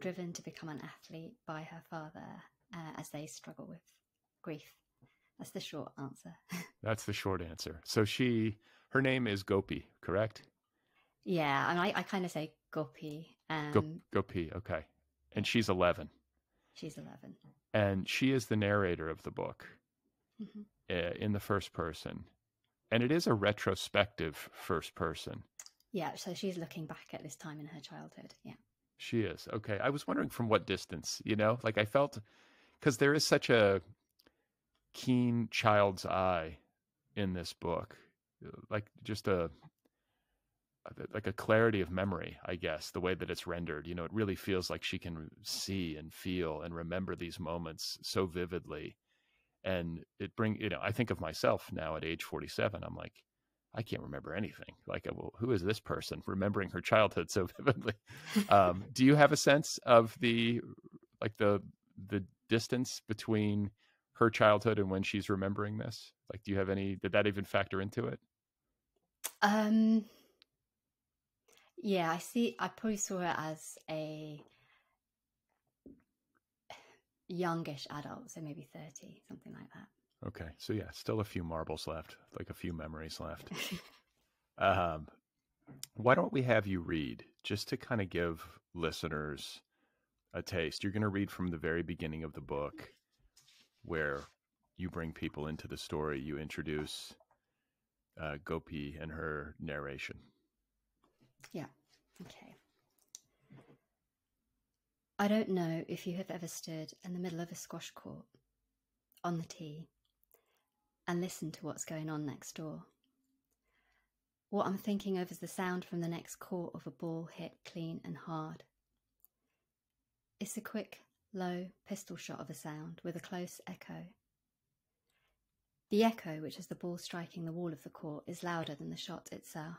driven to become an athlete by her father as they struggle with grief. That's the short answer. That's the short answer. So her name is Gopi, correct? Yeah, and I kind of say Gopi. Gopi, okay. And she's 11. She's 11. And she is the narrator of the book in the first person. And it is a retrospective first person. Yeah, so she's looking back at this time in her childhood. Yeah. She is. Okay. I was wondering from what distance, like I felt, because there is such a keen child's eye in this book, like just a clarity of memory, I guess, the way that it's rendered. It really feels like she can see and feel and remember these moments so vividly. And I think of myself now at age 47. I'm like, I can't remember anything. Like, well, who is this person remembering her childhood so vividly? Do you have a sense of the distance between her childhood and when she's remembering this? Like, did that even factor into it? Yeah, I probably saw her as a youngish adult, so maybe 30, something like that. Okay. So yeah, still a few marbles left, like a few memories left. Why don't we have you read, just to kind of give listeners a taste? You're going to read from the very beginning of the book, where you bring people into the story. You introduce Gopi and her narration. Yeah. Okay. I don't know if you have ever stood in the middle of a squash court on the tee and listened to what's going on next door. What I'm thinking of is the sound from the next court of a ball hit clean and hard. It's a quick, low pistol shot of a sound with a close echo. The echo, which is the ball striking the wall of the court, is louder than the shot itself.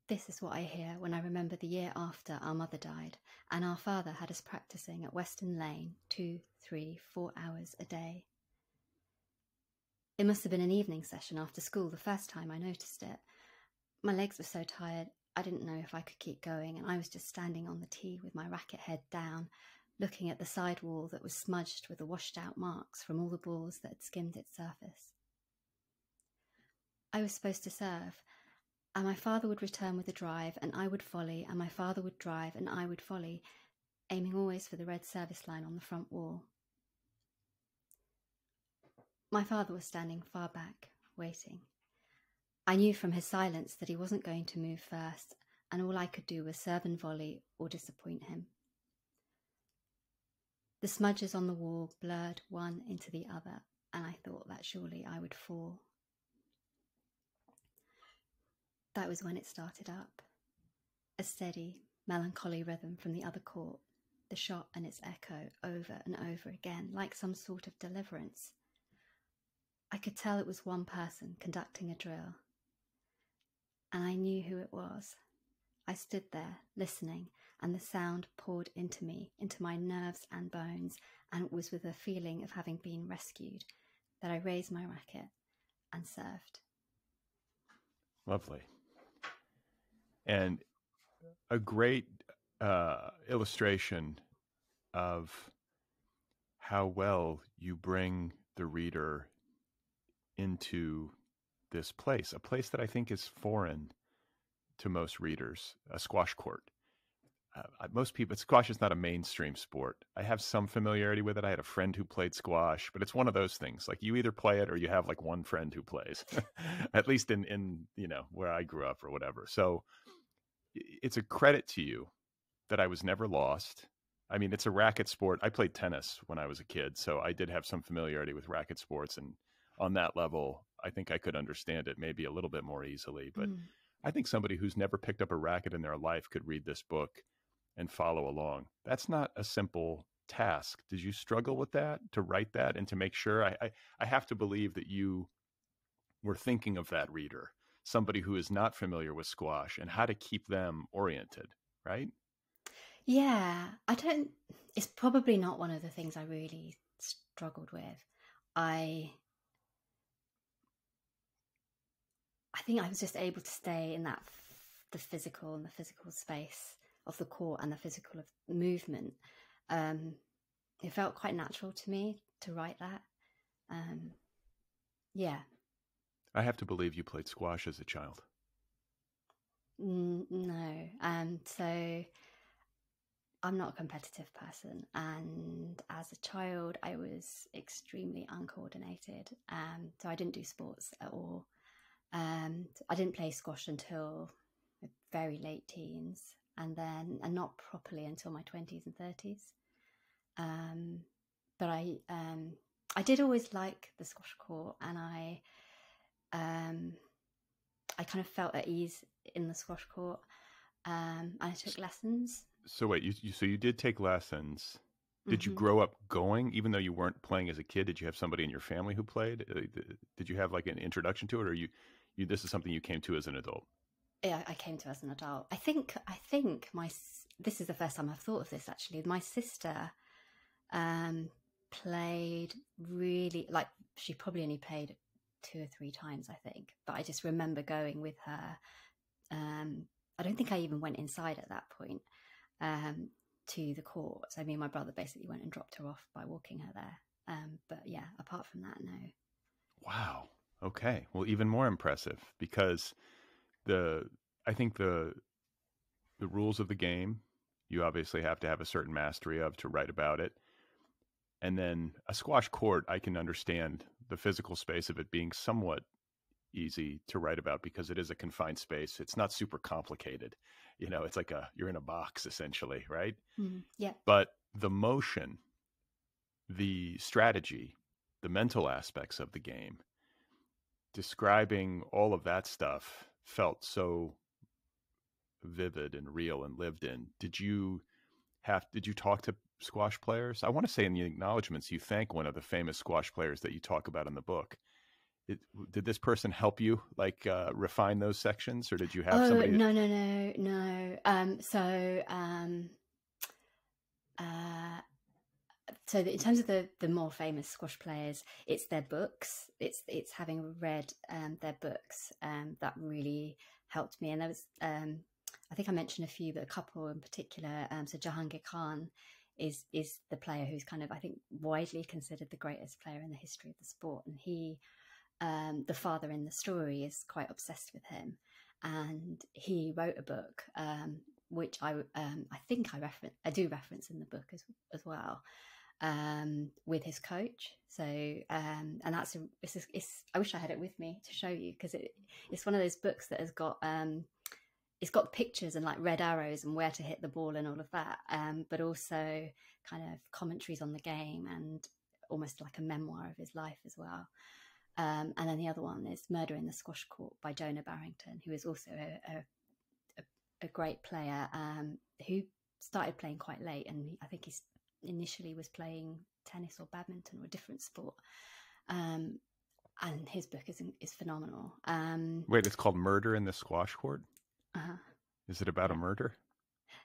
This is what I hear when I remember the year after our mother died and our father had us practicing at Western Lane 2, 3, 4 hours a day. It must have been an evening session after school the first time I noticed it. My legs were so tired I didn't know if I could keep going, and I was just standing on the tee with my racket head down, looking at the side wall that was smudged with the washed out marks from all the balls that had skimmed its surface. I was supposed to serve, and my father would return with a drive, and I would volley, and my father would drive, and I would volley, aiming always for the red service line on the front wall. My father was standing far back, waiting. I knew from his silence that he wasn't going to move first, and all I could do was serve and volley or disappoint him. The smudges on the wall blurred one into the other, and I thought that surely I would fall. That was when it started up. A steady, melancholy rhythm from the other court, the shot and its echo over and over again, like some sort of deliverance. I could tell it was one person conducting a drill, and I knew who it was. I stood there, listening, and the sound poured into me, into my nerves and bones, and it was with a feeling of having been rescued that I raised my racket and served. Lovely. And a great illustration of how well you bring the reader into this place, a place that I think is foreign to most readers, a squash court. Most people, squash is not a mainstream sport. I have some familiarity with it. I had a friend who played squash, but it's one of those things. Like, you either play it or you have like one friend who plays, at least in where I grew up or whatever. So it's a credit to you that I was never lost. I mean, it's a racket sport. I played tennis when I was a kid, so I did have some familiarity with racket sports. And on that level, I think I could understand it maybe a little bit more easily. But I think somebody who's never picked up a racket in their life could read this book and follow along. That's not a simple task. Did you struggle with that, to write that and to make sure? I have to believe that you were thinking of that reader, somebody who is not familiar with squash, and how to keep them oriented, right? Yeah, it's probably not one of the things I really struggled with. I think I was just able to stay in that the physical space the court and the physical of movement. It felt quite natural to me to write that. Yeah. I have to believe you played squash as a child. No. So I'm not a competitive person, and as a child I was extremely uncoordinated, so I didn't do sports at all. I didn't play squash until very late teens, and not properly until my 20s and 30s. But I did always like the squash court, and I kind of felt at ease in the squash court. And I took lessons. So wait, you did take lessons. Did you grow up going, even though you weren't playing as a kid? Did you have somebody in your family who played? Did you have like an introduction to it, or you this is something you came to as an adult? Yeah, I came to as an adult. I think this is the first time I've thought of this, actually. My sister played really, like, she probably only played 2 or 3 times, I think, but I just remember going with her. I don't think I even went inside at that point to the court. So me and my brother basically went and dropped her off by walking her there. But yeah, apart from that, no. Wow. Okay. Well, even more impressive, because I think the rules of the game, you obviously have to have a certain mastery of to write about it. And then a squash court, I can understand the physical space of it being somewhat easy to write about because it is a confined space. It's not super complicated. It's like you're in a box essentially, right? Yeah. But the motion, the strategy, the mental aspects of the game, describing all of that stuff felt so vivid and real and lived in. Did you talk to squash players? I want to say in the acknowledgments, you thank one of the famous squash players that you talk about in the book. Did this person help you refine those sections, or did you have somebody? No. So in terms of the more famous squash players, it's their books. It's having read their books that really helped me. And there was, I think I mentioned a few, but a couple in particular. So Jahangir Khan is the player who's kind of, I think, widely considered the greatest player in the history of the sport. And he, the father in the story, is quite obsessed with him. And he wrote a book, which I think I do reference in the book as well. With his coach. So, and that's I wish I had it with me to show you, because it's one of those books that has got it's got pictures and like red arrows and where to hit the ball and all of that, but also kind of commentaries on the game and almost like a memoir of his life as well. And then the other one is Murder in the Squash Court by Jonah Barrington, who is also a great player, who started playing quite late, and I think he's initially was playing tennis or badminton or a different sport, and his book is phenomenal. Wait, it's called Murder in the Squash Court? Is it about a murder?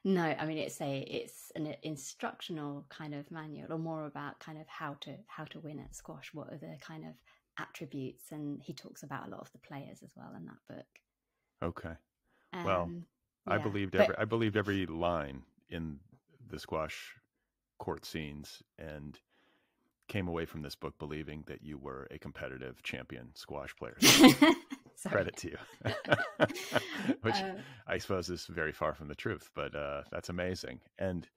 No, I mean it's an instructional kind of manual, or more about kind of how to win at squash. What are the kind of attributes, and he talks about a lot of the players as well in that book. Okay. Well, yeah. I believed every line in the squash court scenes, and came away from this book believing that you were a competitive champion squash player. Credit to you. Which I suppose is very far from the truth, but that's amazing. And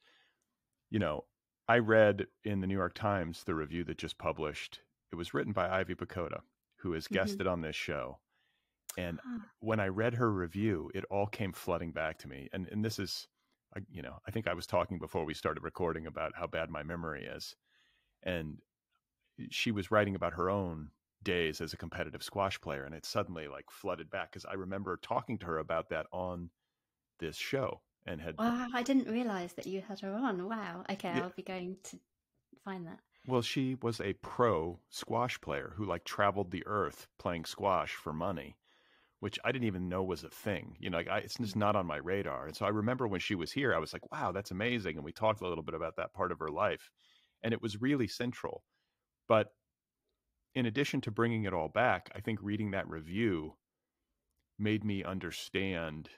I read in the New York Times the review that just published. It was written by Ivy Pacoda, who has guested on this show. And when I read her review, it all came flooding back to me. And this is, I think I was talking before we started recording about how bad my memory is. And she was writing about her own days as a competitive squash player, and it suddenly like flooded back, because I remember talking to her about that on this show. And wow, I didn't realize that you had her on. Wow. Okay, yeah. I'll be going to find that. Well, she was a pro squash player who like traveled the earth playing squash for money, which I didn't even know was a thing. It's just not on my radar. And so I remember when she was here, I was like, wow, that's amazing. And we talked a little bit about that part of her life, and it was really central. But in addition to bringing it all back, I think reading that review made me understand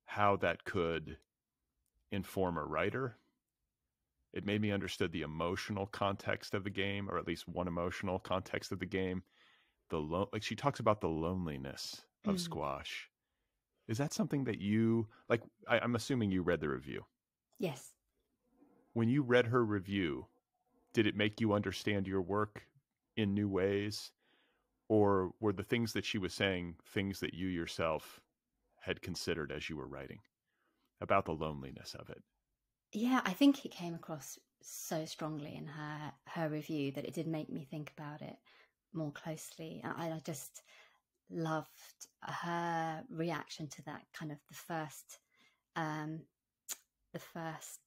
how that could inform a writer. It made me understand the emotional context of the game, or at least one emotional context of the game. Like she talks about the loneliness of squash. Is that something that you like? I'm assuming you read the review. Yes. When you read her review, did it make you understand your work in new ways? Or were the things that she was saying things that you yourself had considered as you were writing about the loneliness of it? Yeah, I think it came across so strongly in her review that it did make me think about it more closely. I just loved her reaction to that kind of the first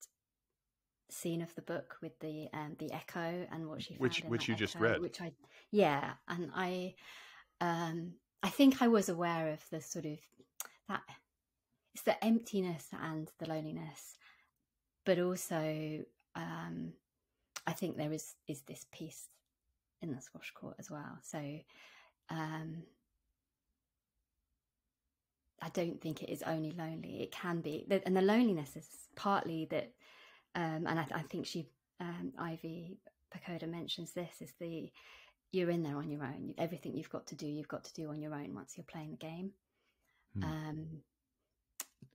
scene of the book with the echo and what she found in which that you echo, just read. And I think I was aware of the sort of that it's the emptiness and the loneliness, but also I think there is this piece in the squash court as well. So I don't think it is only lonely. It can be, and the loneliness is partly that, and I think Ivy Pakoda mentions this, is you're in there on your own. Everything you've got to do on your own once you're playing the game.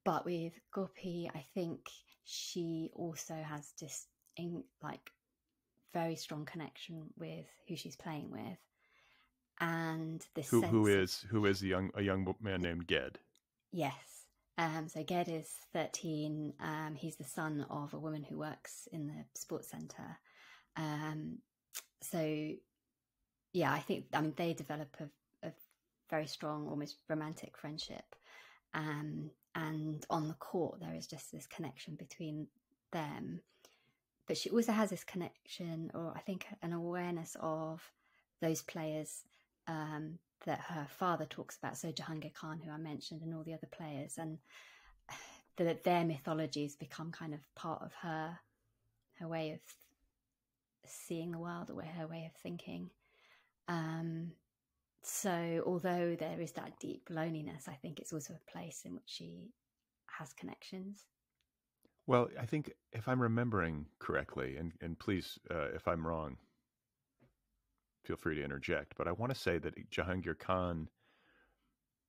But with Gopi, I think she also has this very strong connection with who she's playing with, and this who is a young man named Ged. Yes. So Ged is 13. He's the son of a woman who works in the sports centre. So yeah, I mean they develop a very strong, almost romantic friendship. And on the court, there is just this connection between them. But she also has this connection, or I think an awareness of those players that her father talks about. So Jahangir Khan, who I mentioned, and all the other players, and that their mythologies become kind of part of her way of seeing the world, or her way of thinking. So although there is that deep loneliness, I think it's also a place in which she has connections. Well, I think if I'm remembering correctly, and please, if I'm wrong, feel free to interject, but I want to say that Jahangir Khan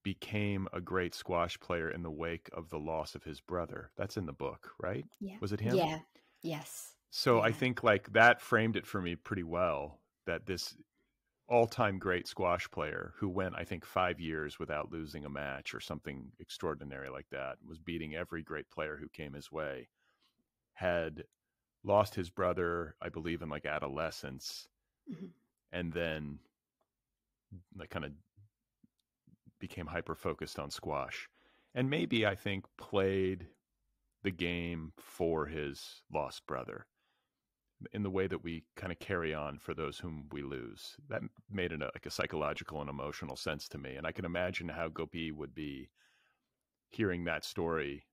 became a great squash player in the wake of the loss of his brother. That's in the book, right? Yeah. Was it him? Yeah. Yes. So yeah. I think like that framed it for me pretty well, that this all-time great squash player who went, I think, 5 years without losing a match or something extraordinary like that, was beating every great player who came his way, had lost his brother, I believe, in like adolescence, and then like kind of became hyper-focused on squash. And maybe, I think, played the game for his lost brother in the way that we kind of carry on for those whom we lose. That made it like a psychological and emotional sense to me. And I can imagine how Gopi would be hearing that story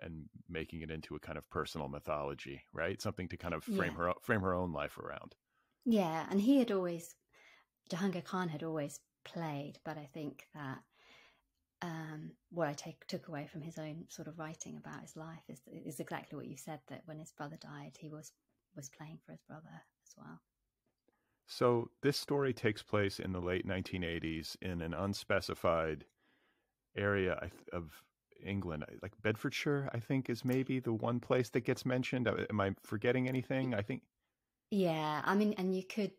and making it into a kind of personal mythology, right? Something to kind of frame her own life around. Yeah, and Jahangir Khan had always played, but I think that what I took away from his own sort of writing about his life is exactly what you said, that when his brother died, he was playing for his brother as well. So this story takes place in the late 1980s in an unspecified area of England, like Bedfordshire, I think, is maybe the one place that gets mentioned. Am I forgetting anything? I think. Yeah, I mean, and you could.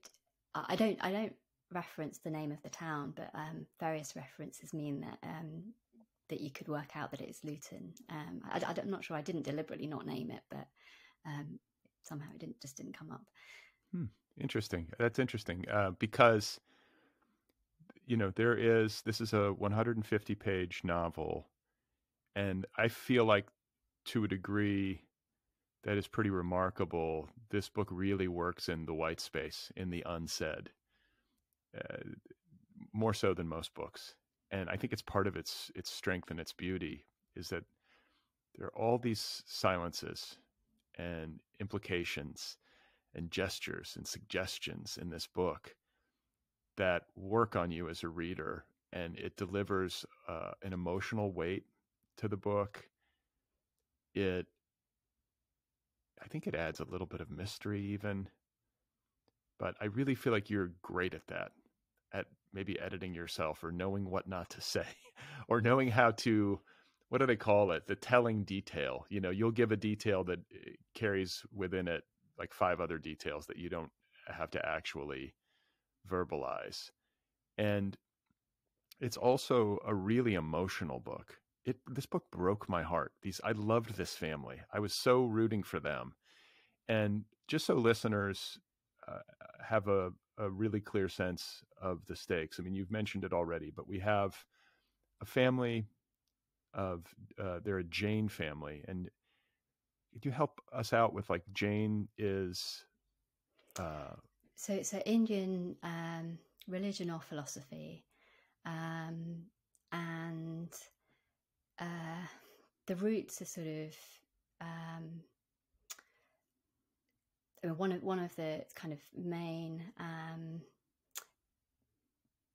I don't reference the name of the town, but various references mean that you could work out that it is Luton. I'm not sure. I didn't deliberately not name it, but somehow it didn't come up. Interesting. That's interesting because this is a 150-page novel, and I feel like to a degree that is pretty remarkable. This book really works in the white space, in the unsaid, more so than most books. And I think it's part of its strength and its beauty is that there are all these silences and implications and gestures and suggestions in this book that work on you as a reader, and it delivers an emotional weight to the book. I think it adds a little bit of mystery even, but I really feel like you're great at that, at maybe editing yourself or knowing what not to say or knowing how to, what do they call it? The telling detail. You know, you'll give a detail that carries within it like 5 other details that you don't have to actually verbalize. And it's also a really emotional book. This book broke my heart. I loved this family. I was so rooting for them. And just so listeners have a really clear sense of the stakes. I mean, you've mentioned it already, but we have a family of they're a Jain family, and could you help us out with like Jain is? So Indian religion or philosophy, and the roots are sort of one of the kind of main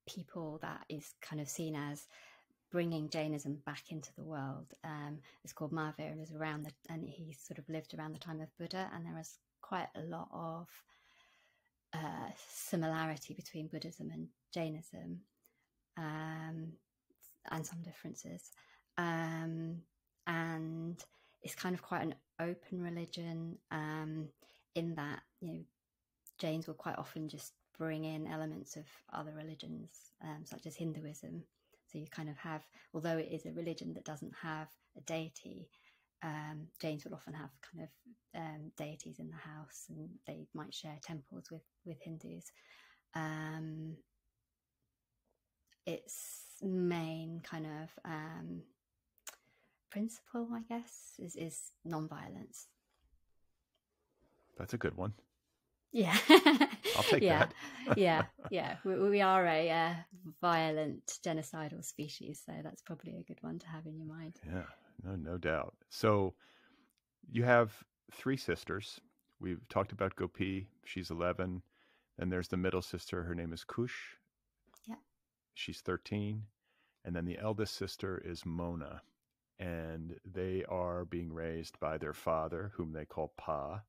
people that is kind of seen as bringing Jainism back into the world is called Mahavir, and is and he sort of lived around the time of Buddha, and there is quite a lot of similarity between Buddhism and Jainism, and some differences, and it's kind of quite an open religion, in that, you know, Jains will quite often just bring in elements of other religions, such as Hinduism. So you kind of have, although it is a religion that doesn't have a deity, Jains will often have kind of deities in the house, and they might share temples with Hindus. Its main kind of principle, I guess, is non-violence. That's a good one. Yeah. I'll take that. Yeah. We are a violent, genocidal species, so that's probably a good one to have in your mind. Yeah, no doubt. So you have 3 sisters. We've talked about Gopi. She's 11. Then there's the middle sister. Her name is Kush. Yeah. She's 13. And then the eldest sister is Mona. And they are being raised by their father, whom they call Pa.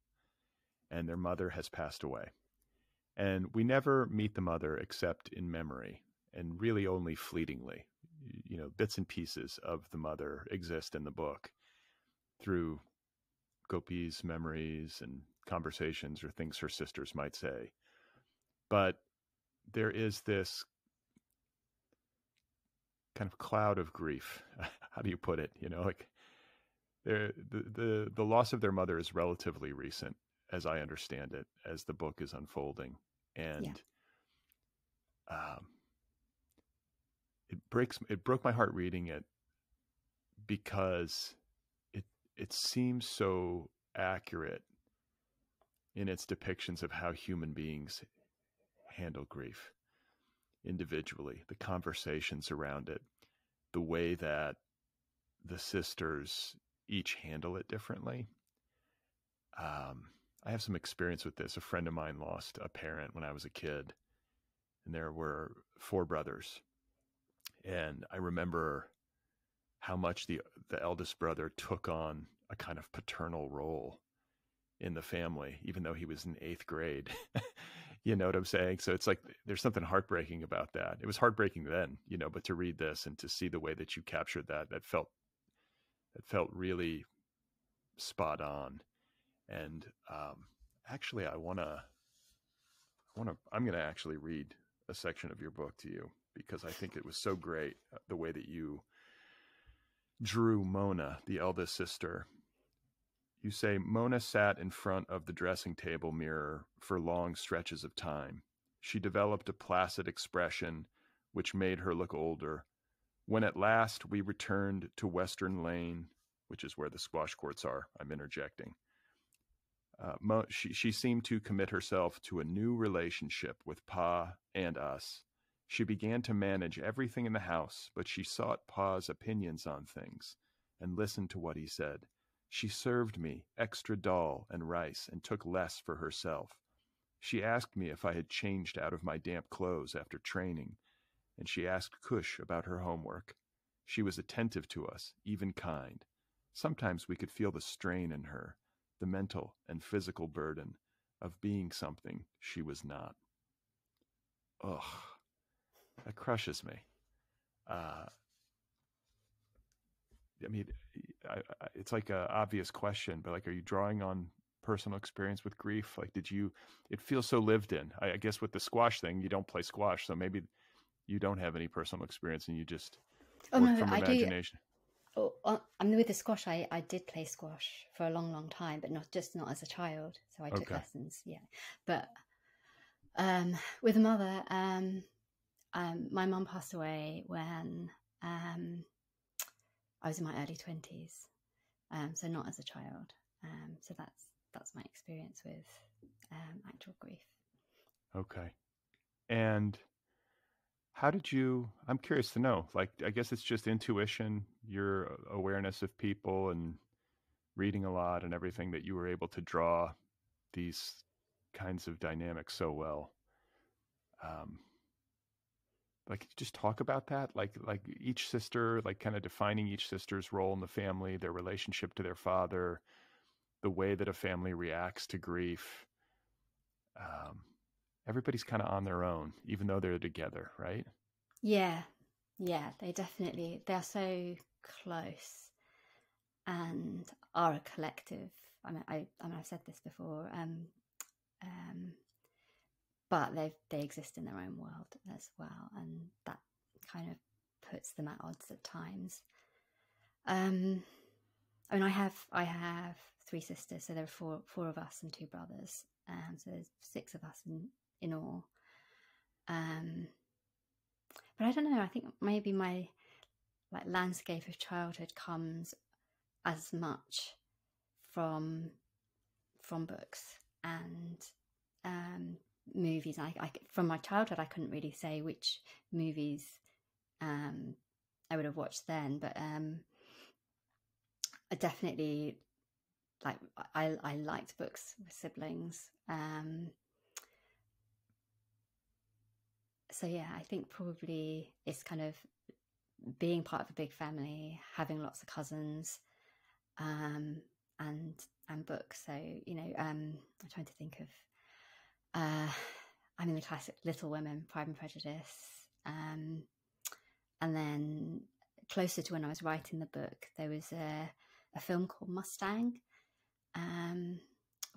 And their mother has passed away. And we never meet the mother except in memory, and really only fleetingly. You know, bits and pieces of the mother exist in the book through Gopi's memories and conversations or things her sisters might say. But there is this kind of cloud of grief. How do you put it? You know, like the loss of their mother is relatively recent, as I understand it, as the book is unfolding. And it broke my heart reading it, because it seems so accurate in its depictions of how human beings handle grief individually, the conversations around it, the way that the sisters each handle it differently. I have some experience with this. A friend of mine lost a parent when I was a kid, and there were 4 brothers. And I remember how much the eldest brother took on a kind of paternal role in the family, even though he was in 8th grade. You know what I'm saying? So it's like there's something heartbreaking about that. It was heartbreaking then, you know, but to read this and to see the way that you captured that felt really spot on. And actually, I'm going to actually read a section of your book to you, because I think it was so great, the way that you drew Mona, the eldest sister. You say, Mona sat in front of the dressing table mirror for long stretches of time. She developed a placid expression which made her look older. When at last we returned to Western Lane, which is where the squash courts are, I'm interjecting, she seemed to commit herself to a new relationship with Pa and us. She began to manage everything in the house, but she sought Pa's opinions on things and listened to what he said. She served me extra dal and rice and took less for herself. She asked me if I had changed out of my damp clothes after training, and she asked Kush about her homework. She was attentive to us, even kind. sometimes we could feel the strain in her, the mental and physical burden of being something she was not. Ugh, that crushes me. I mean, it's like an obvious question, but like, are you drawing on personal experience with grief? Like, it feels so lived in. I guess with the squash thing, you don't play squash, so maybe you don't have any personal experience and you just work from I do. imagination. I mean, with the squash, I did play squash for a long, long time, but not as a child. So I took Okay. lessons, yeah. But with mother, my mum passed away when I was in my early 20s, so not as a child. So that's my experience with actual grief. Okay. And how did I'm curious to know, like, I guess it's just intuition, your awareness of people and reading a lot and everything, that you were able to draw these kinds of dynamics so well. Like, could you just talk about that? Like each sister, like kind of defining each sister's role in the family, their relationship to their father, the way that a family reacts to grief. Everybody's kind of on their own, even though they're together, right? Yeah, they're so close and are a collective. I mean, I've said this before, but they exist in their own world as well, and that kind of puts them at odds at times. I mean, I have 3 sisters, so there are four of us and 2 brothers, so there's 6 of us in all. But I don't know. I think maybe my landscape of childhood comes as much from books and movies. From my childhood, I couldn't really say which movies I would have watched then, but I definitely I liked books with siblings. So yeah, I think probably it's kind of being part of a big family, having lots of cousins, and books. So I'm trying to think of. I mean, the classic Little Women, Pride and Prejudice, and then closer to when I was writing the book, there was a film called Mustang,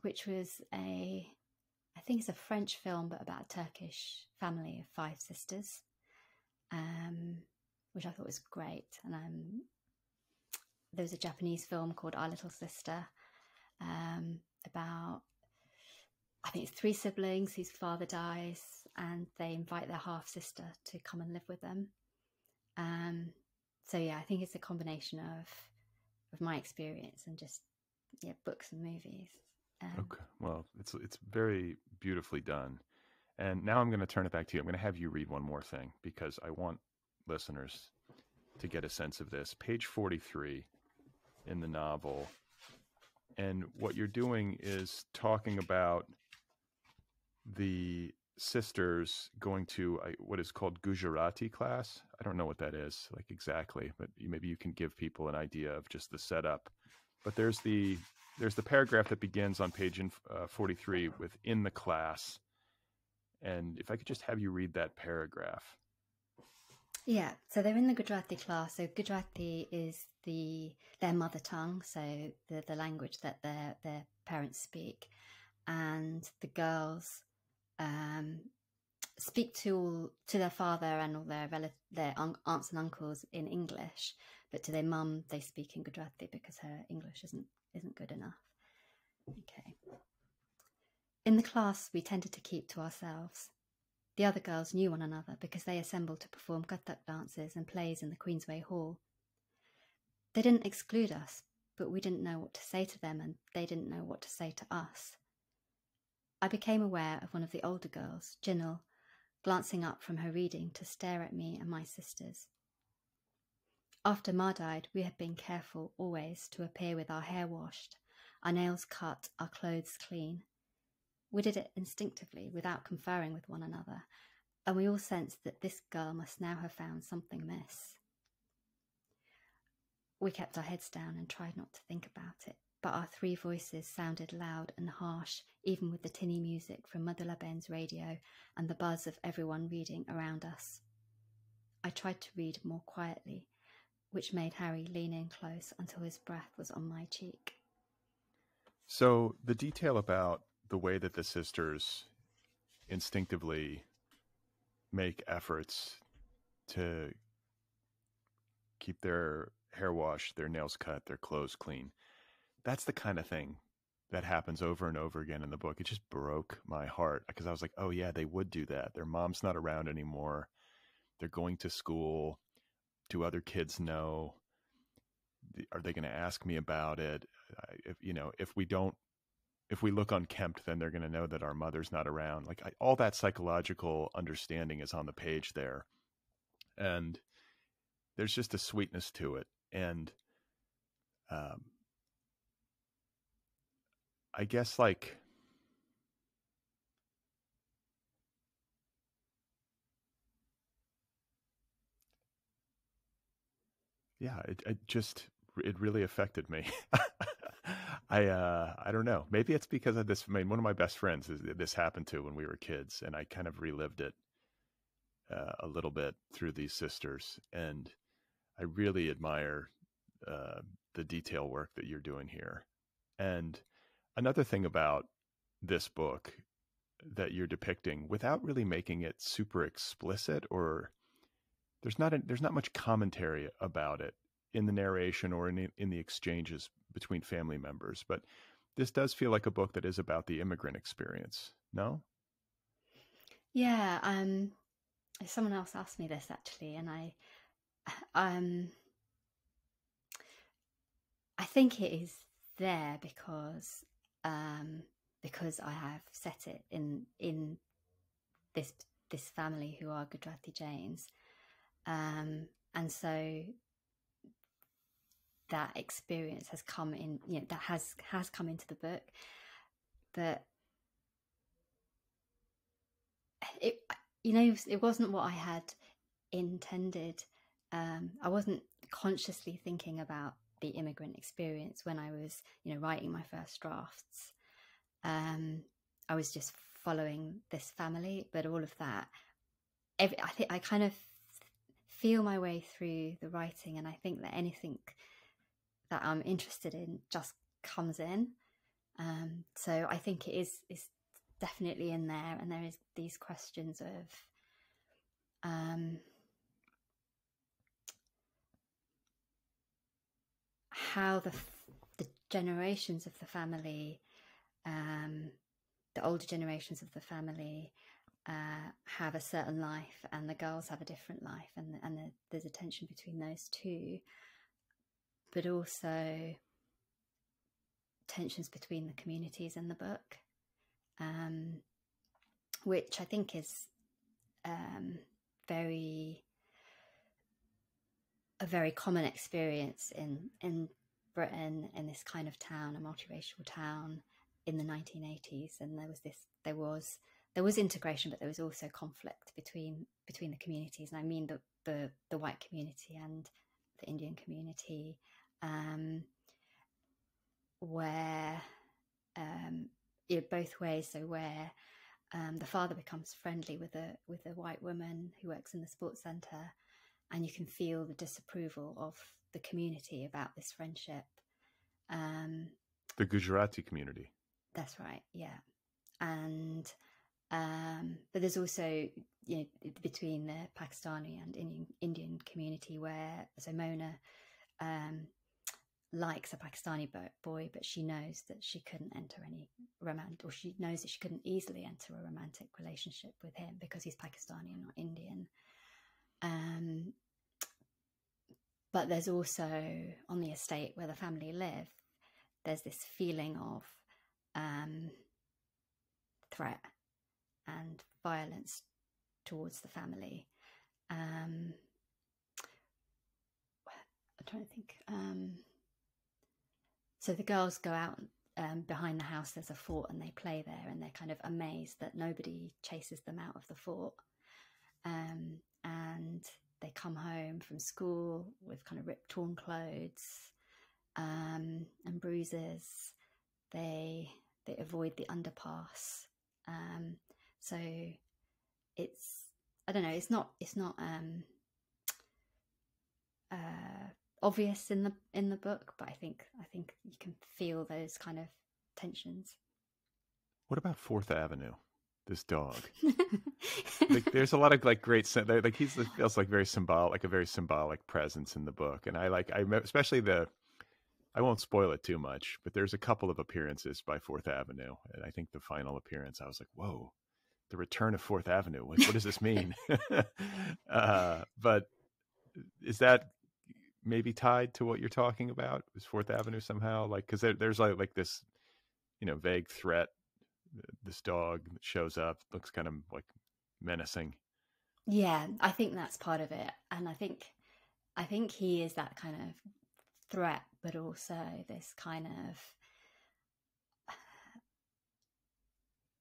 which was I think it's a French film, but about a Turkish family of 5 sisters, which I thought was great. And there was a Japanese film called Our Little Sister, about, I think it's 3 siblings whose father dies, and they invite their half sister to come and live with them. So yeah, I think it's a combination of my experience and just books and movies. Okay. Well, it's very beautifully done. And now I'm going to turn it back to you. I'm going to have you read one more thing because I want listeners to get a sense of this. Page 43 in the novel. And what you're doing is talking about the sisters going to what is called Gujarati class. I don't know what that is like exactly, but maybe you can give people an idea of just the setup. But there's the paragraph that begins on page 43 with "in the class," and if I could just have you read that paragraph. Yeah, so they're in the Gujarati class. So Gujarati is their mother tongue, so the language that their parents speak, and the girls speak to their father and all their aunts and uncles in English, but to their mum they speak in Gujarati because her English isn't good enough. Okay. In the class, we tended to keep to ourselves. The other girls knew one another because they assembled to perform Kathak dances and plays in the Queensway Hall. They didn't exclude us, but we didn't know what to say to them and they didn't know what to say to us. I became aware of one of the older girls, Jinnel, glancing up from her reading to stare at me and my sisters. After Ma died, we had been careful always to appear with our hair washed, our nails cut, our clothes clean. We did it instinctively, without conferring with one another, and we all sensed that this girl must now have found something amiss. We kept our heads down and tried not to think about it, but our three voices sounded loud and harsh, even with the tinny music from Mother Laben's radio and the buzz of everyone reading around us. I tried to read more quietly, which made Harry lean in close until his breath was on my cheek. So the detail about the way that the sisters instinctively make efforts to keep their hair washed, their nails cut, their clothes clean, that's the kind of thing that happens over and over again in the book. It just broke my heart because I was like, oh yeah, they would do that. Their mom's not around anymore. They're going to school. Do other kids know? Are they going to ask me about it? If we look unkempt, then they're going to know that our mother's not around. Like all that psychological understanding is on the page there. And there's just a sweetness to it. And I guess it really affected me. I don't know. Maybe it's because of this. I mean, one of my best friends, this happened to when we were kids, and I kind of relived it a little bit through these sisters. And I really admire the detail work that you're doing here. And another thing about this book that you're depicting, without really making it super explicit, or there's not much commentary about it in the narration or in the exchanges between family members, but this does feel like a book that is about the immigrant experience. No? Yeah, someone else asked me this actually, and I think it is there because I have set it in this family who are Gujarati Jains, and so that experience has come in, that has come into the book. But it wasn't what I had intended. I wasn't consciously thinking about the immigrant experience when I was, writing my first drafts. I was just following this family, but all of that, I think I kind of feel my way through the writing, and I think that anything that I'm interested in just comes in. So I think it is definitely in there, and there is these questions of how the generations of the family, the older generations of the family, have a certain life, and the girls have a different life, and there's a tension between those two, but also tensions between the communities in the book, which I think is a very common experience in Britain, in this kind of town, a multiracial town in the 1980s. And there was integration, but there was also conflict between the communities, and I mean the white community and the Indian community, where both ways. So where the father becomes friendly with a white woman who works in the sports centre, and you can feel the disapproval of the community about this friendship. The Gujarati community. That's right, yeah. And but there's also, between the Pakistani and Indian community, where so Mona likes a Pakistani boy, but she knows that she couldn't enter any romantic, or she knows that she couldn't easily enter a romantic relationship with him because he's Pakistani and not Indian. But there's also, on the estate where the family live, there's this feeling of threat and violence towards the family. I'm trying to think. So the girls go out behind the house. There's a fort, and they play there, and they're kind of amazed that nobody chases them out of the fort. And they come home, home from school with kind of ripped, torn clothes and bruises. They avoid the underpass. So it's, I don't know, it's not obvious in the book, but I think you can feel those kind of tensions. What about Fourth Avenue? This dog. Like, there's a lot of like great, like he feels like very symbolic, like a very symbolic presence in the book, and I especially I won't spoil it too much, but there's a couple of appearances by Fourth Avenue, and I think the final appearance, I was like, whoa, the return of Fourth Avenue. What does this mean? But is that maybe tied to what you're talking about? Is Fourth Avenue somehow like, because there's like this, vague threat. This dog that shows up looks kind of like menacing. Yeah, I think that's part of it, and I think he is that kind of threat, but also this kind of,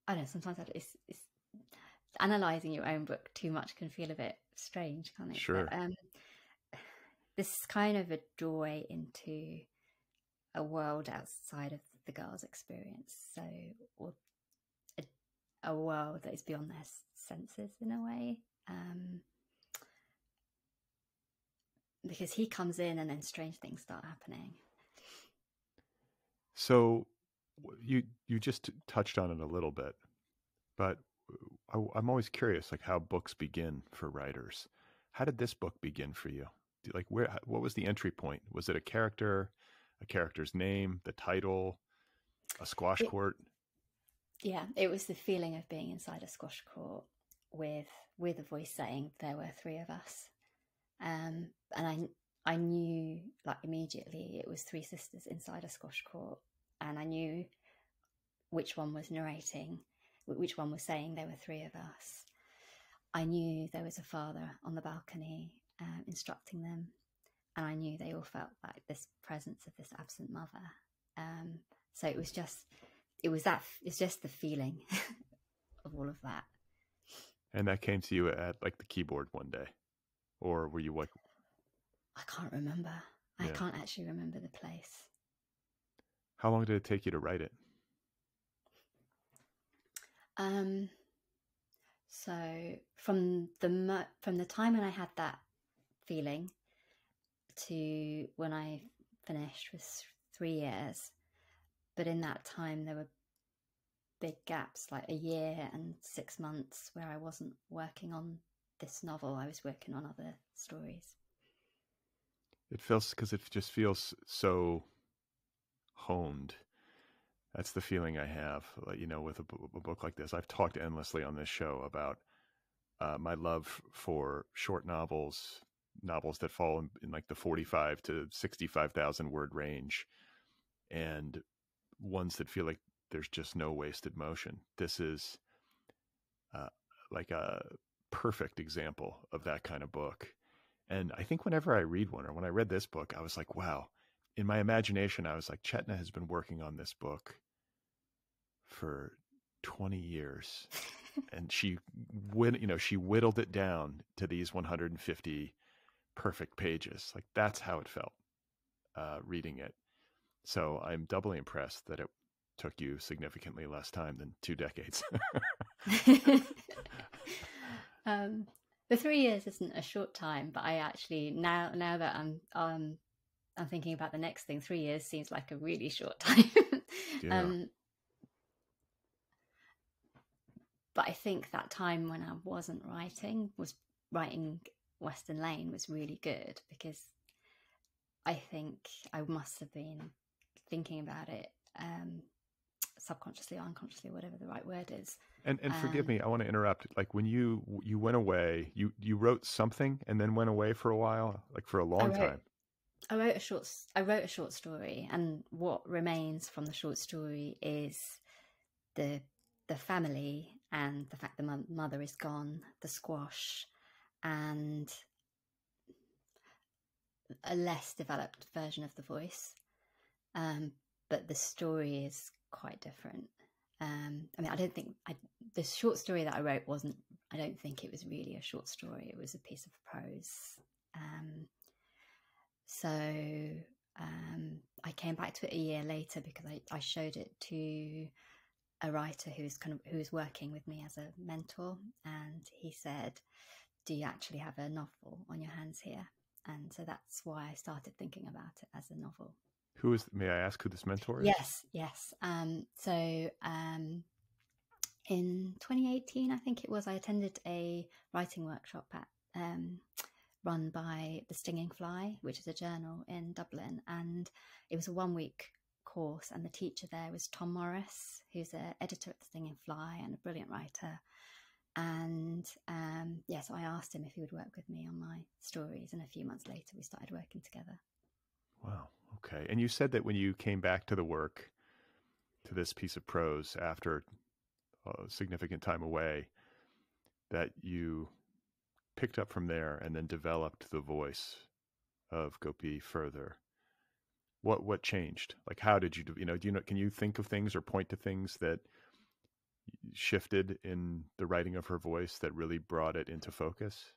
I don't know, sometimes it's analysing your own book too much can feel a bit strange, can't it? Sure. But, this kind of a doorway into a world outside of the girl's experience, so, or a world that is beyond their senses in a way, because he comes in and then strange things start happening. So you just touched on it a little bit, but I'm always curious, like how books begin for writers. How did this book begin for you? Like, what was the entry point? Was it a character's name, the title, a squash court? Yeah, it was the feeling of being inside a squash court with a voice saying there were three of us, and I knew like immediately it was three sisters inside a squash court, and I knew which one was narrating, which one was saying there were three of us. I knew there was a father on the balcony instructing them, and I knew they all felt like this presence of this absent mother. So it was just the feeling of all of that. And that came to you at like the keyboard one day, or were you like? I can't remember. I can't actually remember the place. How long did it take you to write it? So from the time when I had that feeling to when I finished was 3 years. But in that time, there were big gaps, like a year and 6 months, where I wasn't working on this novel. I was working on other stories. It just feels so honed. That's the feeling I have, with a book like this. I've talked endlessly on this show about my love for short novels that fall in like the 45 to 65,000 word range, and ones that feel like there's just no wasted motion. This is like a perfect example of that kind of book. And I think whenever I read one, or when I read this book, I was like, wow. In my imagination, I was like, Chetna has been working on this book for 20 years. And she whittled it down to these 150 perfect pages. Like, that's how it felt reading it. So I'm doubly impressed that it took you significantly less time than 2 decades. The 3 years isn't a short time, but I actually now that I'm thinking about the next thing, 3 years seems like a really short time. Yeah. But I think that time when I wasn't writing Western Lane was really good, because I think I must have been thinking about it subconsciously or unconsciously, whatever the right word is. And forgive me, I want to interrupt. Like, when you went away, you wrote something and then went away for a while, like for a long time. I wrote a short story, and what remains from the short story is the family and the fact the mother is gone, the squash, and a less developed version of the voice. But the story is quite different. I mean, I don't think the short story that I wrote I don't think it was really a short story. It was a piece of prose. So I came back to it a year later because I showed it to a writer who was working with me as a mentor, and he said, "Do you actually have a novel on your hands here?" And so that's why I started thinking about it as a novel. May I ask who this mentor is? Yes. So in 2018, I think it was, I attended a writing workshop run by The Stinging Fly, which is a journal in Dublin, and it was a 1-week course, and the teacher there was Tom Morris, who's an editor at The Stinging Fly and a brilliant writer. And so I asked him if he would work with me on my stories, and a few months later we started working together. Wow. Okay. And you said that when you came back to the work, to this piece of prose after a significant time away, that you picked up from there and then developed the voice of Gopi further. What changed? Like, how did you do? Can you think of things or point to things that shifted in the writing of her voice that really brought it into focus?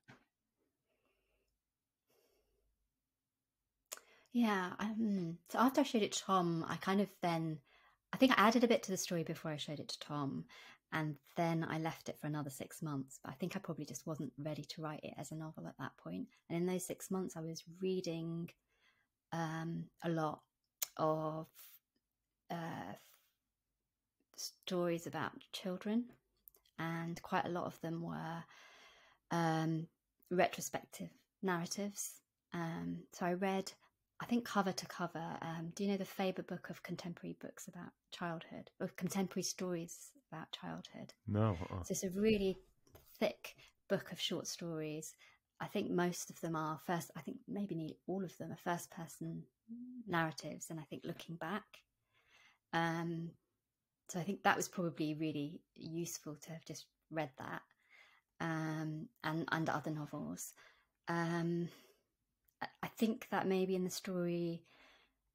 Yeah. So after I showed it to Tom, I think I added a bit to the story before I showed it to Tom, and then I left it for another 6 months. But I think I probably just wasn't ready to write it as a novel at that point. And in those 6 months, I was reading a lot of stories about children, and quite a lot of them were retrospective narratives. So I read, I think, cover to cover. Do you know the Faber book of contemporary books about childhood, or contemporary stories about childhood? No. So it's a really thick book of short stories. I think most of them are I think maybe nearly all of them are first person narratives, and I think looking back. So I think that was probably really useful to have just read that, and other novels. I think that maybe in the story,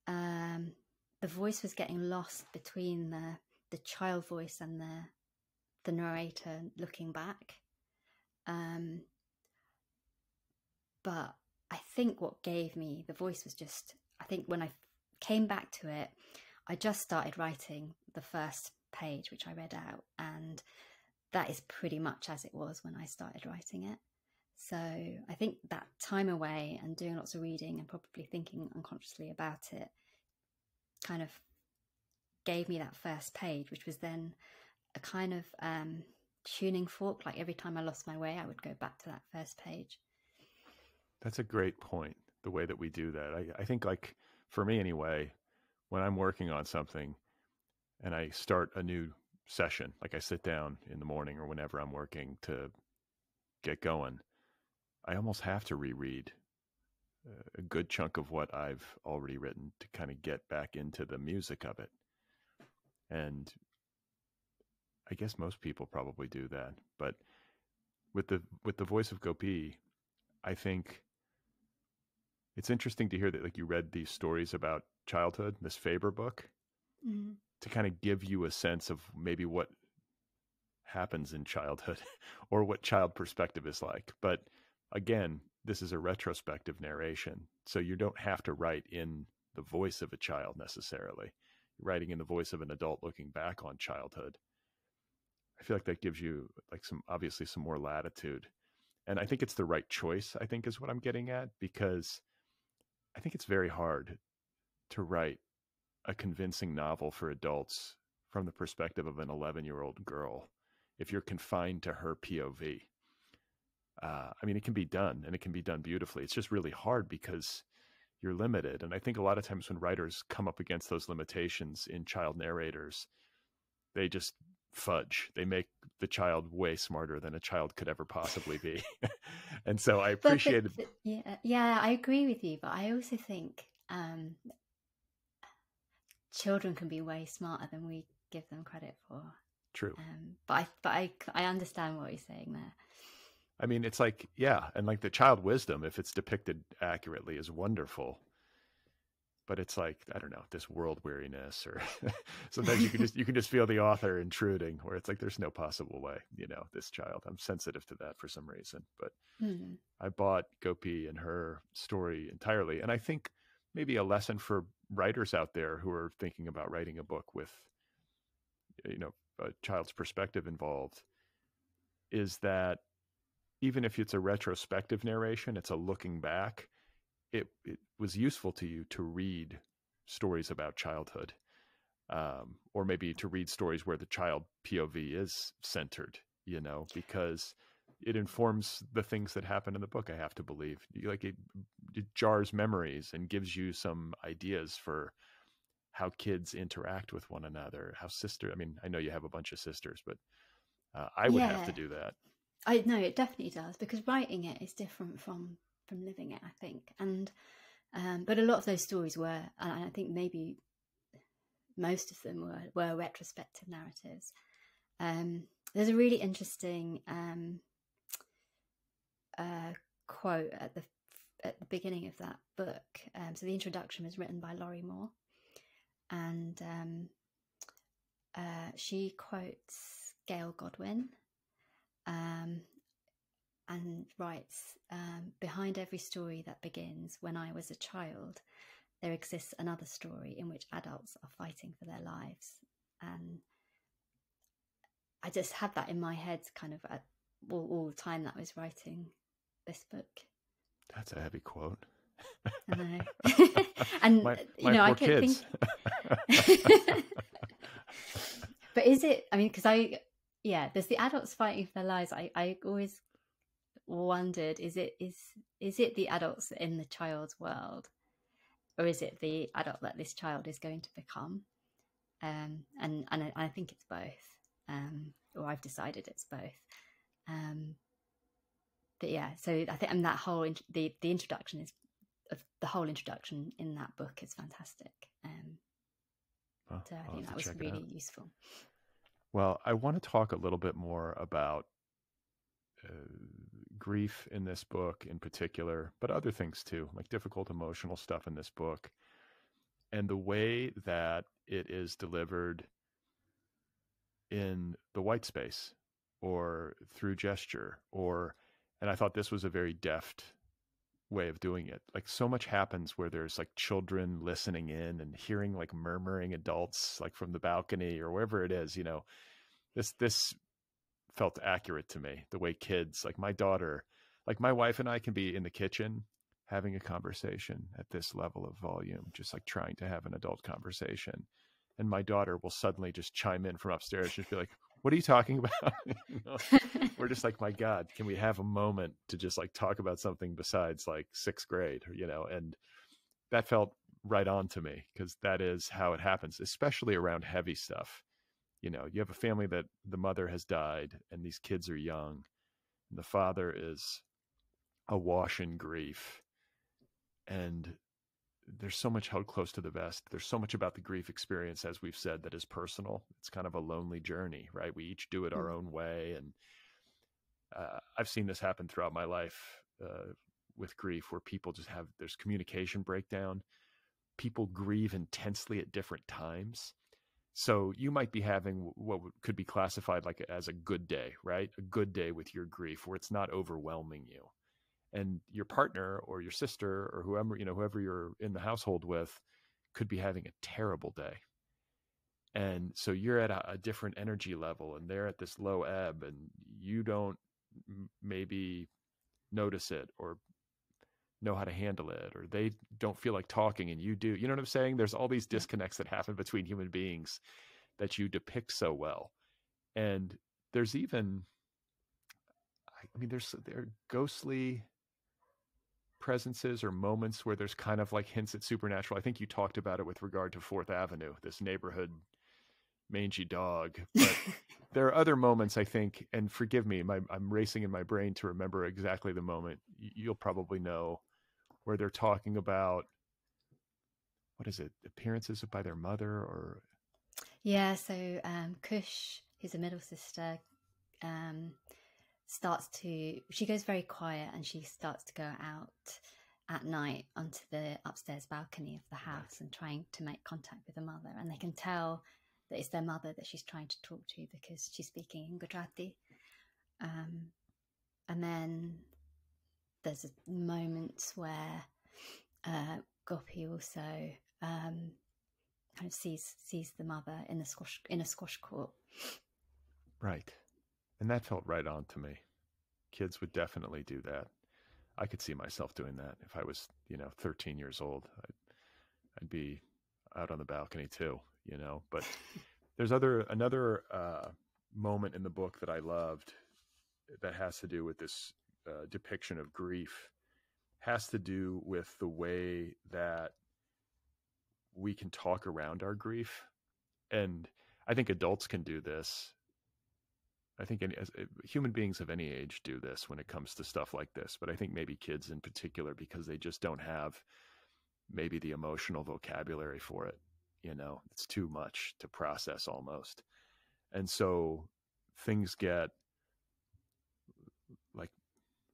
the voice was getting lost between the child voice and the narrator looking back. But I think what gave me the voice was just, I think when I came back to it, I just started writing the first page, which I read out, and that is pretty much as it was when I started writing it. So I think that time away and doing lots of reading and probably thinking unconsciously about it kind of gave me that first page, which was then a kind of tuning fork. Like every time I lost my way, I would go back to that first page. That's a great point, the way that we do that. I think, like, for me anyway, when I'm working on something and I start a new session, like I sit down in the morning or whenever I'm working to get going, I almost have to reread a good chunk of what I've already written to kind of get back into the music of it. And I guess most people probably do that. But with the voice of Gopi, I think it's interesting to hear that, like, you read these stories about childhood, this Faber book, to kind of give you a sense of maybe what happens in childhood or what child perspective is like. But again, this is a retrospective narration, so you don't have to write in the voice of a child necessarily. You're writing in the voice of an adult looking back on childhood. I feel like that gives you, like, obviously some more latitude. And I think it's the right choice, I think, is what I'm getting at, because I think it's very hard to write a convincing novel for adults from the perspective of an 11-year-old girl if you're confined to her POV. I mean, it can be done, and it can be done beautifully. It's just really hard because you're limited. And I think a lot of times when writers come up against those limitations in child narrators, they just fudge. They make the child way smarter than a child could ever possibly be. And so I appreciated. Yeah, I agree with you. But I also think children can be way smarter than we give them credit for. True. But I understand what you're saying there. I mean, it's like, yeah, and like the child wisdom, if it's depicted accurately, is wonderful. but it's like, I don't know, this world weariness, or sometimes you can just feel the author intruding, where it's like, there's no possible way, this child. I'm sensitive to that for some reason, but I bought Gopi and her story entirely. And I think maybe a lesson for writers out there who are thinking about writing a book with, a child's perspective involved, is that even if it's a retrospective narration, it's a looking back, it was useful to you to read stories about childhood, or maybe to read stories where the child POV is centered, because it informs the things that happen in the book, I have to believe. It jars memories and gives you some ideas for how kids interact with one another, I know you have a bunch of sisters, but I would have to do that. I know it definitely does, because writing it is different from living it, I think. And but a lot of those stories were, and I think maybe most of them were retrospective narratives. There's a really interesting quote at the beginning of that book. So the introduction was written by Laurie Moore, and she quotes Gail Godwin, and writes, behind every story that begins when I was a child, there exists another story in which adults are fighting for their lives. And I just had that in my head kind of all the time that I was writing this book. That's a heavy quote. I know. And I kept thinking, but is it, because there's the adults fighting for their lives. I always wondered, is it the adults in the child's world, or is it the adult that this child is going to become? And I think it's both, or I've decided it's both. But yeah, so I think, that whole the introduction is the whole introduction in that book is fantastic. So I think that was really useful. Well, I want to talk a little bit more about grief in this book in particular, but other things too, like difficult emotional stuff in this book, and the way that it is delivered in the white space or through gesture, and I thought this was a very deft way of doing it. Like, so much happens where there's like children listening in and hearing like murmuring adults, like from the balcony or wherever it is, this felt accurate to me. The way kids, like my daughter, like my wife and I can be in the kitchen having a conversation at this level of volume, just like trying to have an adult conversation. And my daughter will suddenly just chime in from upstairs. She'll be like, what are you talking about? We're just like, my God, can we have a moment to just like talk about something besides like sixth grade, and that felt right on to me, because that is how it happens, especially around heavy stuff. You have a family that the mother has died and these kids are young, and the father is awash in grief. And there's so much held close to the vest. There's so much about the grief experience, as we've said, that is personal. It's kind of a lonely journey, right? We each do it our own way. And I've seen this happen throughout my life with grief, where people just there's communication breakdown. People grieve intensely at different times. So you might be having what could be classified like as a good day, right? A good day with your grief, where it's not overwhelming you. And your partner or your sister or whoever you're in the household with could be having a terrible day. And so you're at a different energy level, and they're at this low ebb, and you don't maybe notice it or know how to handle it, or they don't feel like talking and you do. You know what I'm saying? There's all these disconnects that happen between human beings that you depict so well. And there's even, there are ghostly presences or moments where there's kind of like hints at supernatural. I think you talked about it with regard to 4th Avenue, this neighborhood mangy dog. But there are other moments, I think, and forgive me, I'm racing in my brain to remember exactly the moment. You'll probably know, where they're talking about, what is it, appearances by their mother, or? Yeah, so Kush, who's a middle sister, she goes very quiet and she starts to go out, at night onto the upstairs balcony of the house and trying to make contact with the mother. And they can tell that it's their mother that she's trying to talk to because she's speaking in Gujarati. And then there's moments where Gopi also kind of sees the mother in a squash court. Right. And that felt right on to me. Kids would definitely do that. I could see myself doing that. If I was, 13 years old, I'd be out on the balcony too, but there's another moment in the book that I loved that has to do with this depiction of grief, has to do with the way that we can talk around our grief. And I think adults can do this. I think human beings of any age do this when it comes to stuff like this, but I think maybe kids in particular, because they just don't have maybe the emotional vocabulary for it. It's too much to process almost. And so things get like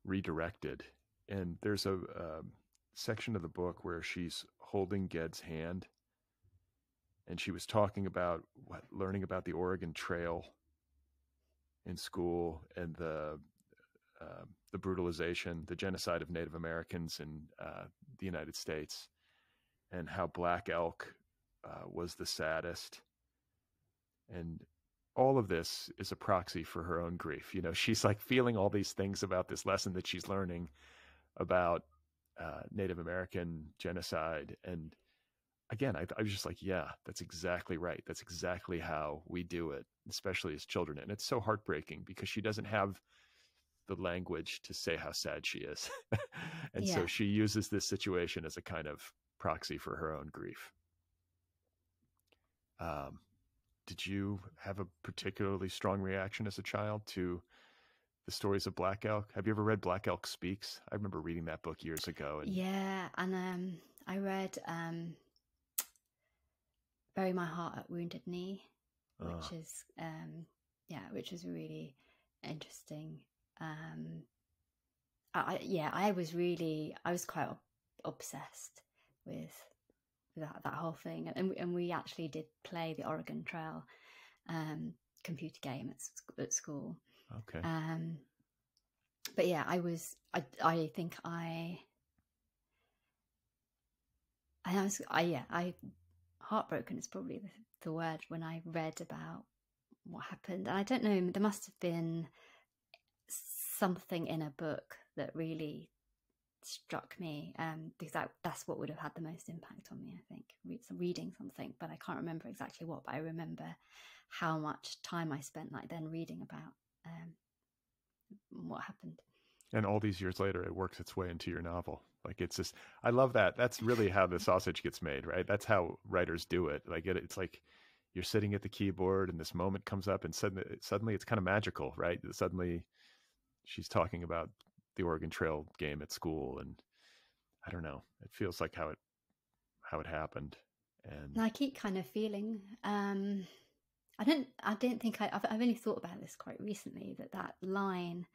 redirected. And there's a section of the book where she's holding Ged's hand, and she was talking about learning about the Oregon Trail in school and the brutalization, the genocide of Native Americans in the United States, and how black elk was the saddest. And all of this is a proxy for her own grief. She's like feeling all these things about this lesson that she's learning about Native American genocide. And again, I was just like, yeah, that's exactly right. That's exactly how we do it, especially as children. And it's so heartbreaking because she doesn't have the language to say how sad she is. And so she uses this situation as a kind of proxy for her own grief. Did you have a particularly strong reaction as a child to the stories of Black Elk? Have you ever read Black Elk Speaks? I remember reading that book years ago. And I read Bury My Heart at Wounded Knee, which is really interesting. I was quite obsessed with that whole thing, and we actually did play the Oregon Trail computer game at school. Okay. But yeah, I think heartbroken is probably the word when I read about what happened. And I don't know, there must have been something in a book that really struck me, because that's what would have had the most impact on me, I think, reading something, but I can't remember exactly what, but I remember how much time I spent then reading about what happened. And all these years later, it works its way into your novel. Like, it's just, I love that. That's really how the sausage gets made, right? That's how writers do it. Like, it's like you're sitting at the keyboard and this moment comes up, and suddenly it's kind of magical, right? Suddenly she's talking about the Oregon Trail game at school, and I don't know, it feels like how it happened. And I keep kind of feeling, I don't think I've only thought about this quite recently, that line,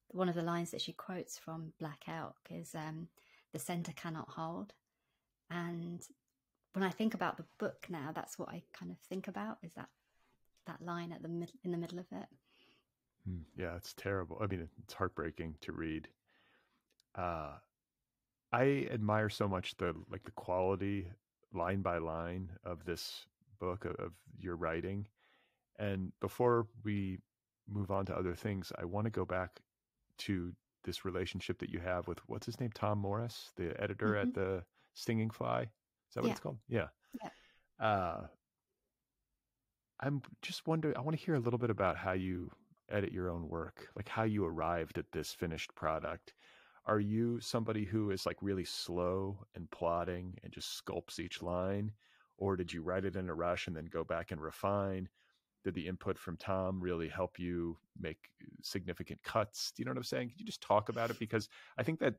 one of the lines that she quotes from Black Elk is the center cannot hold. And when I think about the book now, that's what I kind of think about, is that line in the middle of it. Yeah, it's terrible. I mean, it's heartbreaking to read. I admire so much the quality line by line of this book, of your writing. And before we move on to other things, I want to go back to this relationship that you have with, what's his name? Tom Morris, the editor at the Stinging Fly. Is that what it's called? Yeah. I'm just wondering, I want to hear a little bit about how you edit your own work, like how you arrived at this finished product. Are you somebody who is like really slow and plodding and just sculpts each line? Or did you write it in a rush and then go back and refine? Did the input from Tom really help you make significant cuts? Do you know what I'm saying? Could you just talk about it? Because I think that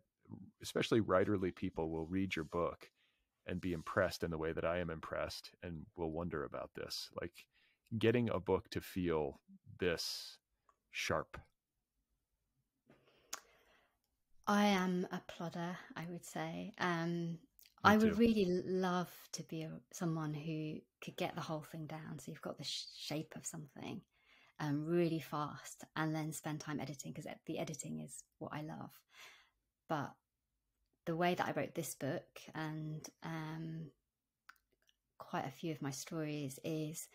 especially writerly people will read your book and be impressed in the way that I am impressed, and will wonder about this, like getting a book to feel this sharp. I am a plodder, I would say. Me I would too. really love to be someone who could get the whole thing down. So you've got the shape of something really fast and then spend time editing, because the editing is what I love. But the way that I wrote this book and quite a few of my stories is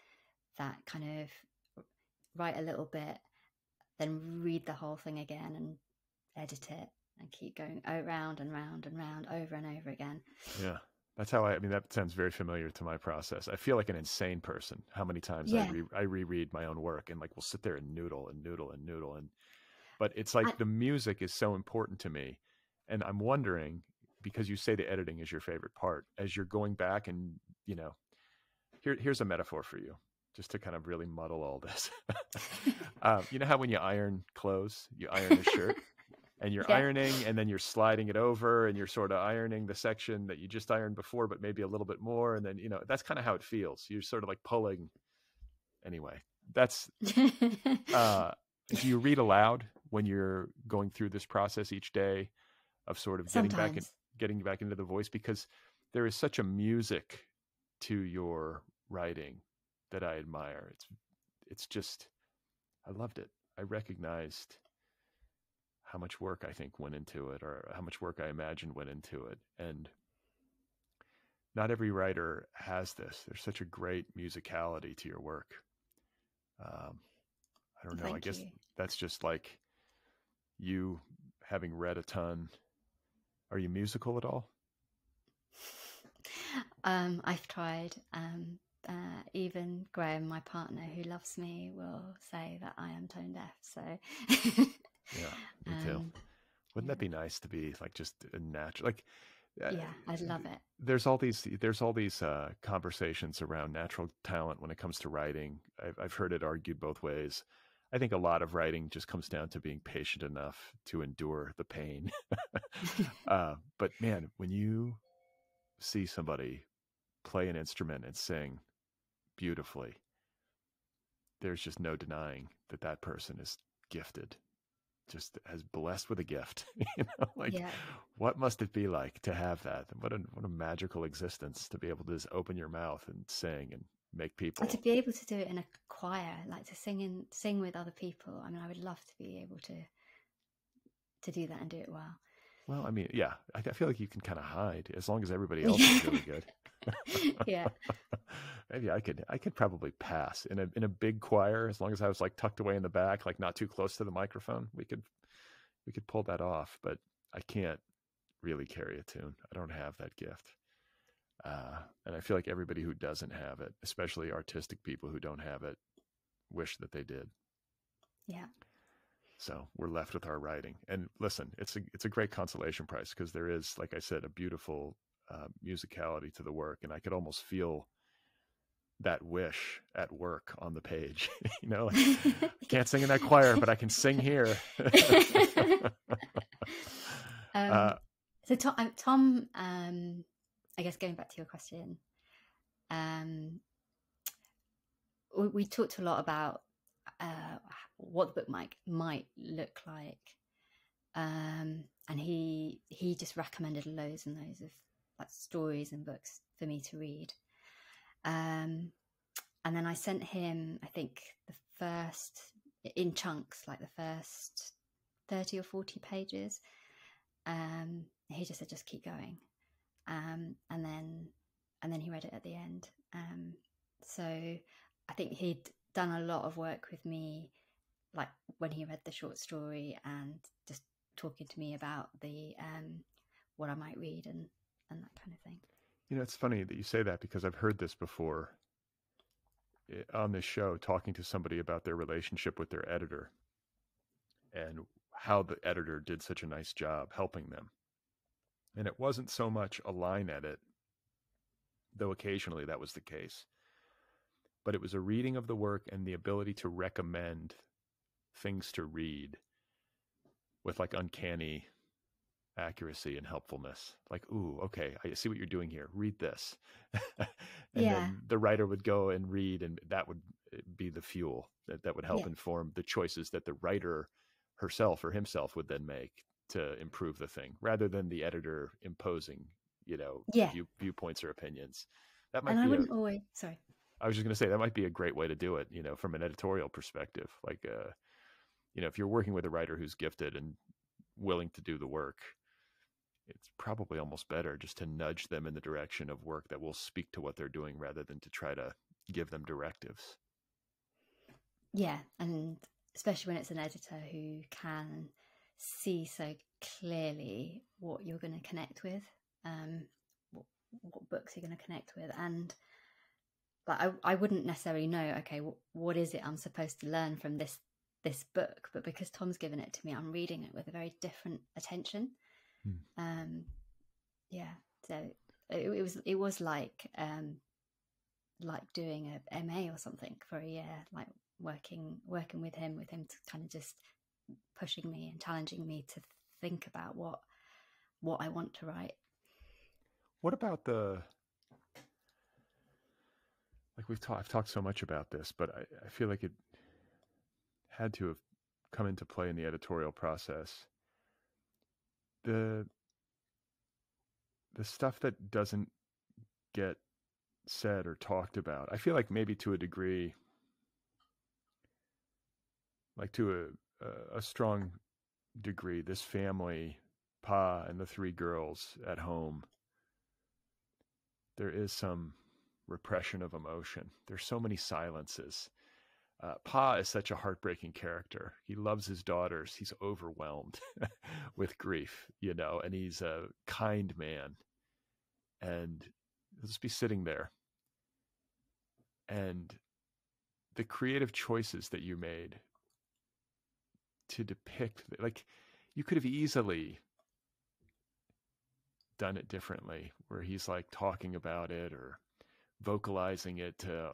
that kind of write a little bit, then read the whole thing again and edit it and keep going round and round and round over and over again. Yeah. That's how I mean, that sounds very familiar to my process. I feel like an insane person. How many times Yeah. I reread my own work and like we'll sit there and noodle and noodle and noodle. But it's like the music is so important to me. And I'm wondering, because you say the editing is your favorite part, as you're going back and, you know, here's a metaphor for you, just to kind of really muddle all this. You know how when you iron clothes, you iron a shirt and you're Yeah. ironing and then you're sliding it over and you're sort of ironing the section that you just ironed before, but maybe a little bit more. And then, you know, that's kind of how it feels. You're sort of like pulling. Anyway, that's, do you read aloud when you're going through this process each day of sort of getting back into the voice? Because there is such a music to your writing that I admire. It's just, I loved it. I recognized how much work I think went into it, or how much work I imagined went into it. And not every writer has this. There's such a great musicality to your work. I don't know. Thank I guess you. that's just like you having read a ton. Are you musical at all? I've tried. Even Graham, my partner who loves me, will say that I am tone deaf. So Yeah, me too. Wouldn't that be nice to be like just a natural, like, yeah, I love it. there's all these conversations around natural talent when it comes to writing. I've heard it argued both ways. I think a lot of writing just comes down to being patient enough to endure the pain. But man, when you see somebody play an instrument and sing beautifully, there's just no denying that that person is gifted, just as blessed with a gift. You know, like, Yeah. what must it be like to have that? What a magical existence to be able to just open your mouth and sing and make people. And to be able to do it in a choir, like to sing with other people. I mean, I would love to be able to do that and do it well. Well, I mean, yeah, I feel like you can kind of hide as long as everybody else is really good. Yeah. Maybe I could probably pass in a big choir, as long as I was like tucked away in the back, like not too close to the microphone. We could pull that off, but I can't really carry a tune. I don't have that gift. And I feel like everybody who doesn't have it, especially artistic people who don't have it, wish that they did. Yeah. So we're left with our writing. And listen, it's a great consolation prize, because there is, like I said, a beautiful musicality to the work, and I could almost feel that wish at work on the page. You know, like, I can't sing in that choir, but I can sing here. So Tom, I guess going back to your question, we talked a lot about what the book might look like, and he just recommended loads and loads of like stories and books for me to read, and then I sent him, I think, the first in chunks, like the first 30 or 40 pages. He just said, just keep going, and then he read it at the end. So I think he'd done a lot of work with me, like when he read the short story and just talking to me about the what I might read and that kind of thing. You know, it's funny that you say that, because I've heard this before on this show, talking to somebody about their relationship with their editor and how the editor did such a nice job helping them. And it wasn't so much a line edit, though occasionally that was the case, but it was a reading of the work and the ability to recommend things to read with like uncanny accuracy and helpfulness. Like, ooh, okay, I see what you're doing here. Read this. And then the writer would go and read, and that would be the fuel that would help inform the choices that the writer herself or himself would then make to improve the thing, rather than the editor imposing, Yeah. viewpoints or opinions. That And might I be wouldn't always, sorry. I was just going to say that might be a great way to do it, from an editorial perspective. Like, if you're working with a writer who's gifted and willing to do the work, it's probably almost better just to nudge them in the direction of work that will speak to what they're doing, rather than to try to give them directives. Yeah, and especially when it's an editor who can see so clearly what you're going to connect with, what books you're going to connect with. And but I wouldn't necessarily know, okay, what is it I'm supposed to learn from this book? But because Tom's given it to me, I'm reading it with a very different attention. Yeah, so it was like doing a MA or something for a year, like working with him to kind of just pushing me and challenging me to think about what I want to write. What about I've talked so much about this, but I feel like it had to have come into play in the editorial process. The stuff that doesn't get said or talked about, I feel like maybe to a degree, like to a strong degree, this family, Pa and the three girls at home, there is some repression of emotion. There's so many silences. Pa is such a heartbreaking character. He loves his daughters. He's overwhelmed with grief, and he's a kind man. And he'll just be sitting there. And the creative choices that you made to depict, like, you could have easily done it differently, where he's like talking about it or vocalizing it to,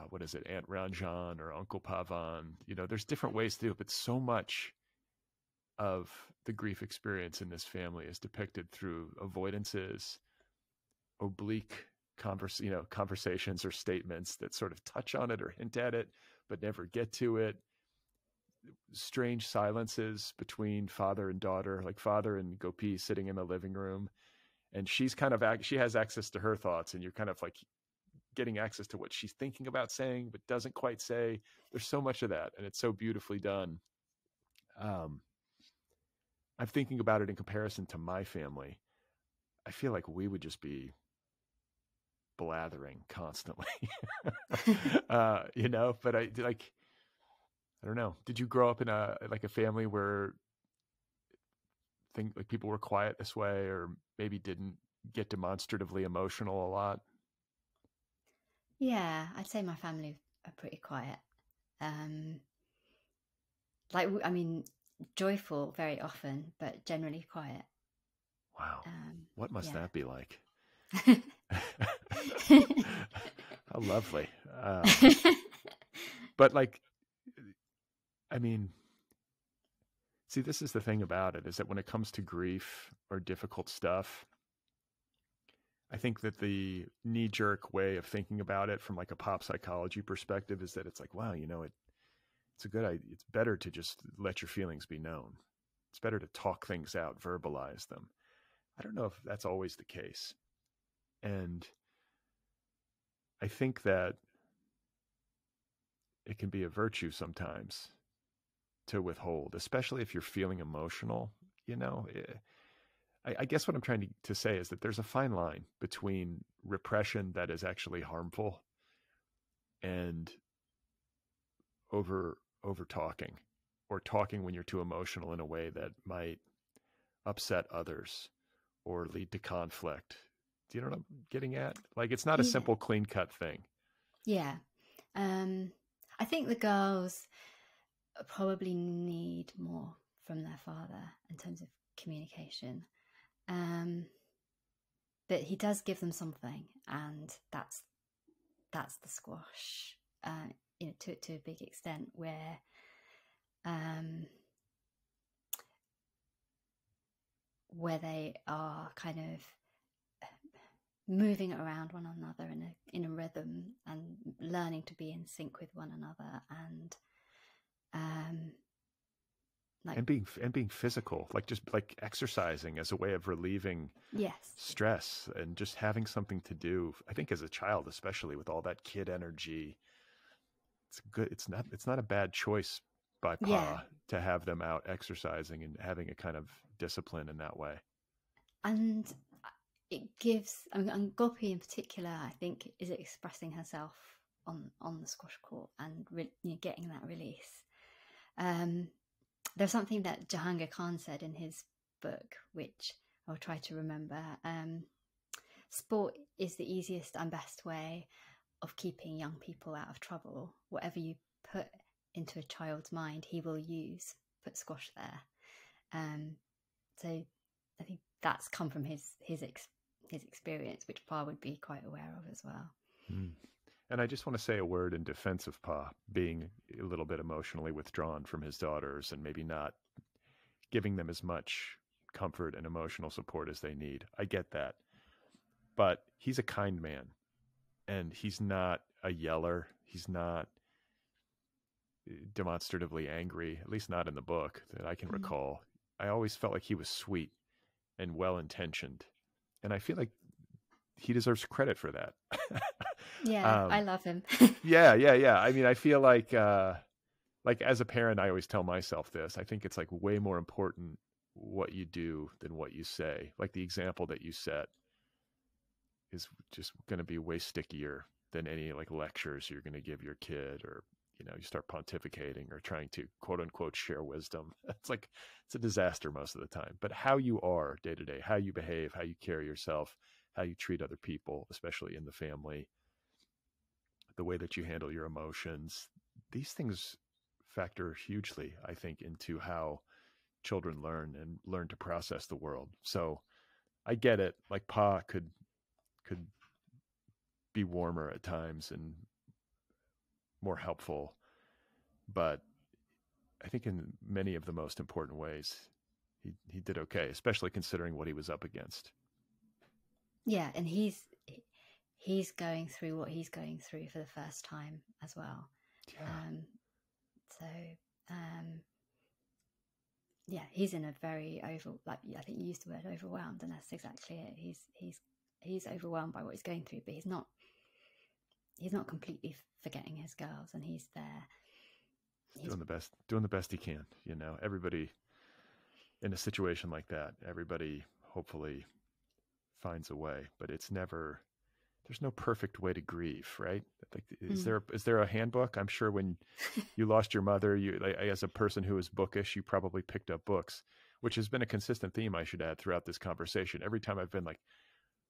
what is it, Aunt Ranjan or Uncle Pavan. There's different ways to do it, but so much of the grief experience in this family is depicted through avoidances, oblique conversations or statements that sort of touch on it or hint at it, but never get to it. Strange silences between father and daughter, like father and Gopi sitting in the living room, and she's kind of she has access to her thoughts, and you're kind of like getting access to what she's thinking about saying but doesn't quite say. There's so much of that, and it's so beautifully done. I'm thinking about it in comparison to my family. I feel like we would just be blathering constantly. But I don't know. Did you grow up in a family where people were quiet this way, or maybe didn't get demonstratively emotional a lot? Yeah, I'd say my family are pretty quiet. Joyful very often, but generally quiet. Wow. What must that be like? How lovely. But see, this is the thing about it, is that when it comes to grief or difficult stuff, I think that the knee-jerk way of thinking about it from like a pop psychology perspective is that it's like, wow, it's better to just let your feelings be known. It's better to talk things out, verbalize them. I don't know if that's always the case. And I think that it can be a virtue sometimes to withhold, especially if you're feeling emotional. I guess what I'm trying to say is that there's a fine line between repression that is actually harmful and over talking, or talking when you're too emotional in a way that might upset others or lead to conflict. Do you know what I'm getting at? Like, it's not a simple, clean cut thing. Yeah. I think the girls probably need more from their father in terms of communication. But he does give them something, and that's the squash, to a big extent, where they are kind of moving around one another in a rhythm, and learning to be in sync with one another, and Like, and being physical, like just like exercising as a way of relieving yes. stress and just having something to do. I think as a child, especially with all that kid energy, it's good. It's not a bad choice by Yeah. Pa to have them out exercising and having a kind of discipline in that way. And it gives, and Gopi in particular, I think, is expressing herself on the squash court and getting that release. There's something that Jahangir Khan said in his book, which I'll try to remember. Sport is the easiest and best way of keeping young people out of trouble. Whatever you put into a child's mind, he will use. Put squash there. So I think that's come from his experience, which Pa would be quite aware of as well. Mm. And I just want to say a word in defense of Pa being a little bit emotionally withdrawn from his daughters and maybe not giving them as much comfort and emotional support as they need. I get that. But he's a kind man, and he's not a yeller. He's not demonstratively angry, at least not in the book that I can recall. I always felt like he was sweet and well-intentioned. And I feel like he deserves credit for that. Yeah, I love him. Yeah. I mean, I feel like as a parent, I always tell myself this. I think it's like way more important what you do than what you say. Like the example that you set is just going to be way stickier than any like lectures you're going to give your kid, or, you know, you start pontificating or trying to quote unquote share wisdom. It's a disaster most of the time. But how you are day to day, how you behave, how you carry yourself, how you treat other people, especially in the family, the way that you handle your emotions, these things factor hugely, I think, into how children learn to process the world. So I get it. Like Pa could be warmer at times and more helpful, but I think in many of the most important ways, he did okay, especially considering what he was up against. Yeah, and he's going through what he's going through for the first time as well. Yeah. Yeah, he's in a very I think you used the word overwhelmed, and that's exactly it. He's overwhelmed by what he's going through, but he's not completely forgetting his girls, and he's there. He's doing the best he can. You know, everybody in a situation like that, everybody hopefully finds a way, but there's no perfect way to grieve, right? Like, is there a handbook? I'm sure when you lost your mother, as a person who is bookish, you probably picked up books, which has been a consistent theme, I should add, throughout this conversation. Every time I've been like,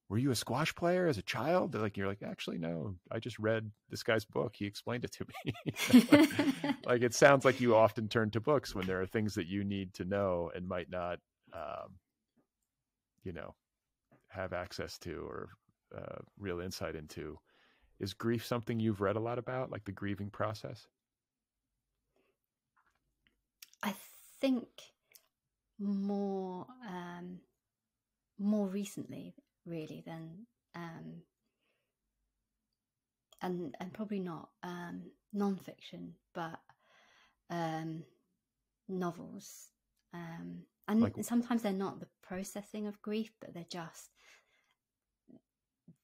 were you a squash player as a child? You're like, actually, no, I just read this guy's book. He explained it to me. Like, it sounds like you often turn to books when there are things that you need to know and might not, have access to or real insight into. Is grief something you've read a lot about, like the grieving process? I think more recently, really, than and probably not non-fiction, but novels. And sometimes they're not the processing of grief, but they're just,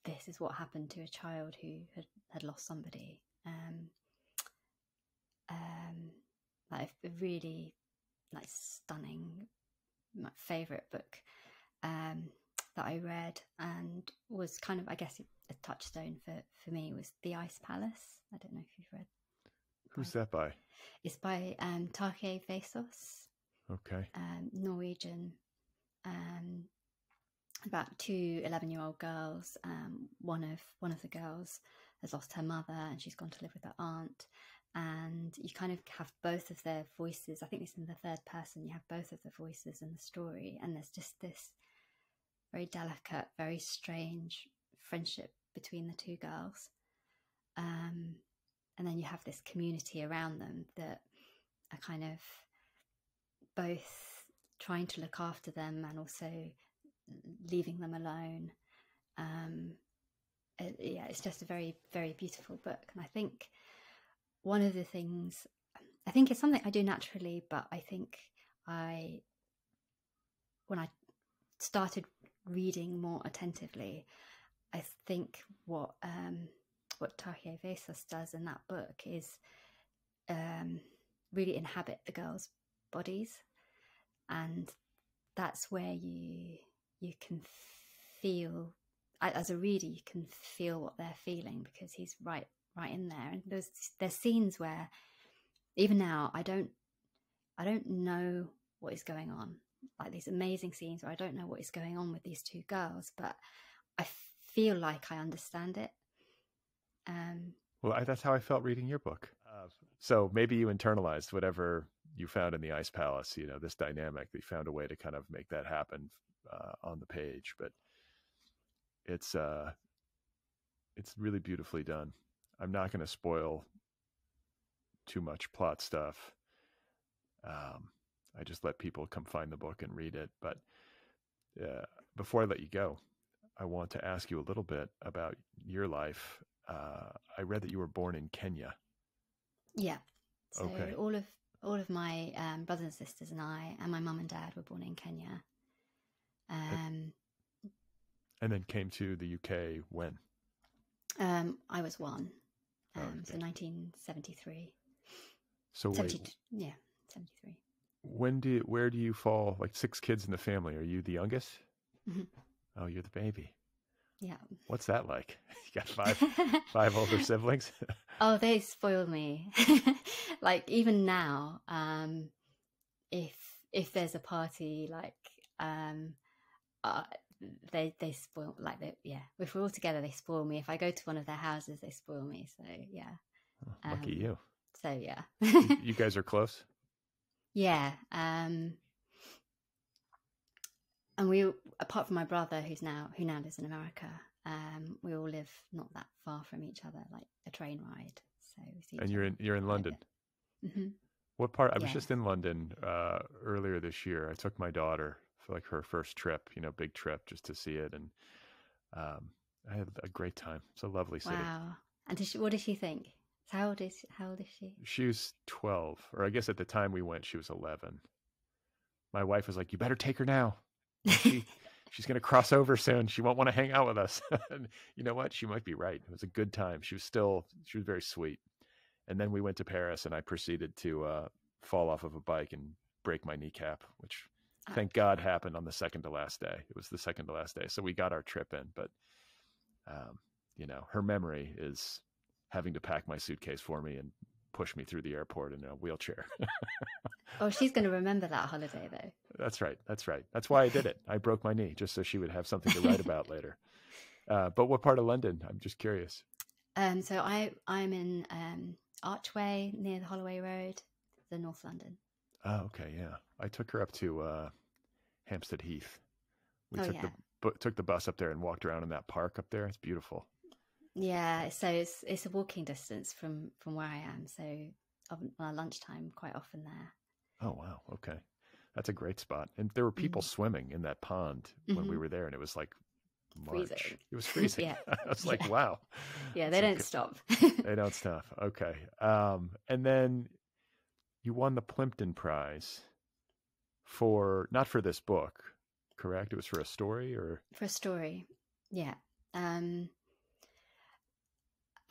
this is what happened to a child who had lost somebody. Like a really stunning, my favourite book that I read and was kind of, I guess, a touchstone for me was The Ice Palace. I don't know if you've read. Who's that by? It's by Take Vesaas. Okay. Norwegian. About two 11-year-old girls. One of the girls has lost her mother and she's gone to live with her aunt. And you kind of have both of their voices. I think it's in the third person. You have both of the voices in the story. And there's just this very delicate, very strange friendship between the two girls. And then you have this community around them that are kind of both trying to look after them and also leaving them alone. It's just a very, very beautiful book. And I think one of the things, I think it's something I do naturally, but I think when I started reading more attentively, I think what Tahir Vesas does in that book is really inhabit the girls' bodies, and that's where you can feel, as a reader, you can feel what they're feeling, because he's right in there. And there's scenes where even now I don't know what is going on, like these amazing scenes where I don't know what is going on with these two girls, but I feel like I understand it. Well, that's how I felt reading your book. So maybe you internalized whatever you found in the Ice Palace, you know, this dynamic. They found a way to kind of make that happen on the page, but it's really beautifully done. I'm not going to spoil too much plot stuff. I just let people come find the book and read it. But before I let you go, I want to ask you a little bit about your life. I read that you were born in Kenya. Yeah. So okay. all of my brothers and sisters and I and my mum and dad were born in Kenya. And then came to the UK when? I was one. Okay. So 1973. So wait, 73. Where do you fall? Like 6 kids in the family. Are you the youngest? Mm-hmm. Oh, you're the baby. Yeah. What's that like? You got five older siblings? Oh, they spoil me. Like even now, if there's a party, like they spoil, like if we're all together, they spoil me. If I go to one of their houses, they spoil me. So yeah. Oh, lucky you. So yeah. You guys are close? Yeah. And we, apart from my brother who now lives in America, we all live not that far from each other, like a train ride. So we see. And you're in London. Mm-hmm. What part? I was just in London earlier this year. I took my daughter for like her first trip, you know, big trip, just to see it, and I had a great time. It's a lovely city. Wow! And what did she think? How old is she? She was 12, or I guess at the time we went, she was 11. My wife was like, "You better take her now. She's going to cross over soon. She won't want to hang out with us." And you know what? She might be right. It was a good time. She was very sweet. And then we went to Paris, and I proceeded to fall off of a bike and break my kneecap, which thank God happened on the second to last day. It was the second to last day. So we got our trip in, but you know, her memory is having to pack my suitcase for me and push me through the airport in a wheelchair. Oh, she's going to remember that holiday though. That's right. That's why I did it. I broke my knee just so she would have something to write about later. But what part of London? I'm just curious. So I'm in Archway near the Holloway Road, the North London. Oh, okay, yeah. I took her up to Hampstead Heath. We took the bus up there and walked around in that park up there. It's beautiful. Yeah, so it's a walking distance from where I am. So on lunchtime, quite often there. Oh wow, okay, that's a great spot. And there were people swimming in that pond when we were there, and it was like March. Freezing. It was freezing. Yeah. I was like, wow. Yeah, they don't stop. They don't stop. Okay. And then you won the Plimpton Prize not for this book, correct? It was for a story or? For a story, yeah.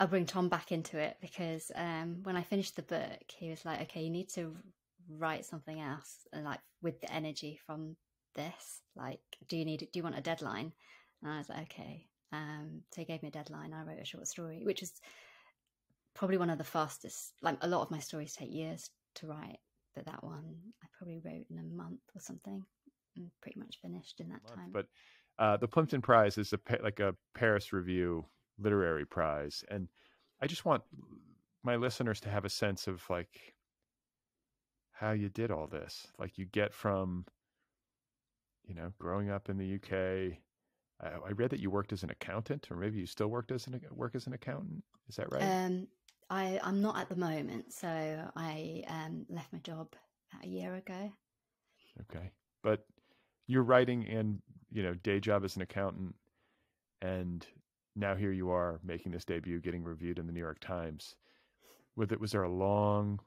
I'll bring Tom back into it because when I finished the book, he was like, okay, you need to write something else, like with the energy from this. Like, do you want a deadline? And I was like, okay. So he gave me a deadline. I wrote a short story, which is probably one of the fastest. Like, a lot of my stories take years to write, but that one I probably wrote in a month or something, and pretty much finished in that time. But the Plimpton Prize is like a Paris Review literary prize, and I just want my listeners to have a sense of like how you did all this. Like, you get from, you know, growing up in the UK. I read that you worked as an accountant, or maybe you still work as an accountant. Is that right? I'm not at the moment, so I left my job about a year ago. Okay, but you're writing and, you know, day job as an accountant, and now here you are making this debut, getting reviewed in the New York Times. Was there a long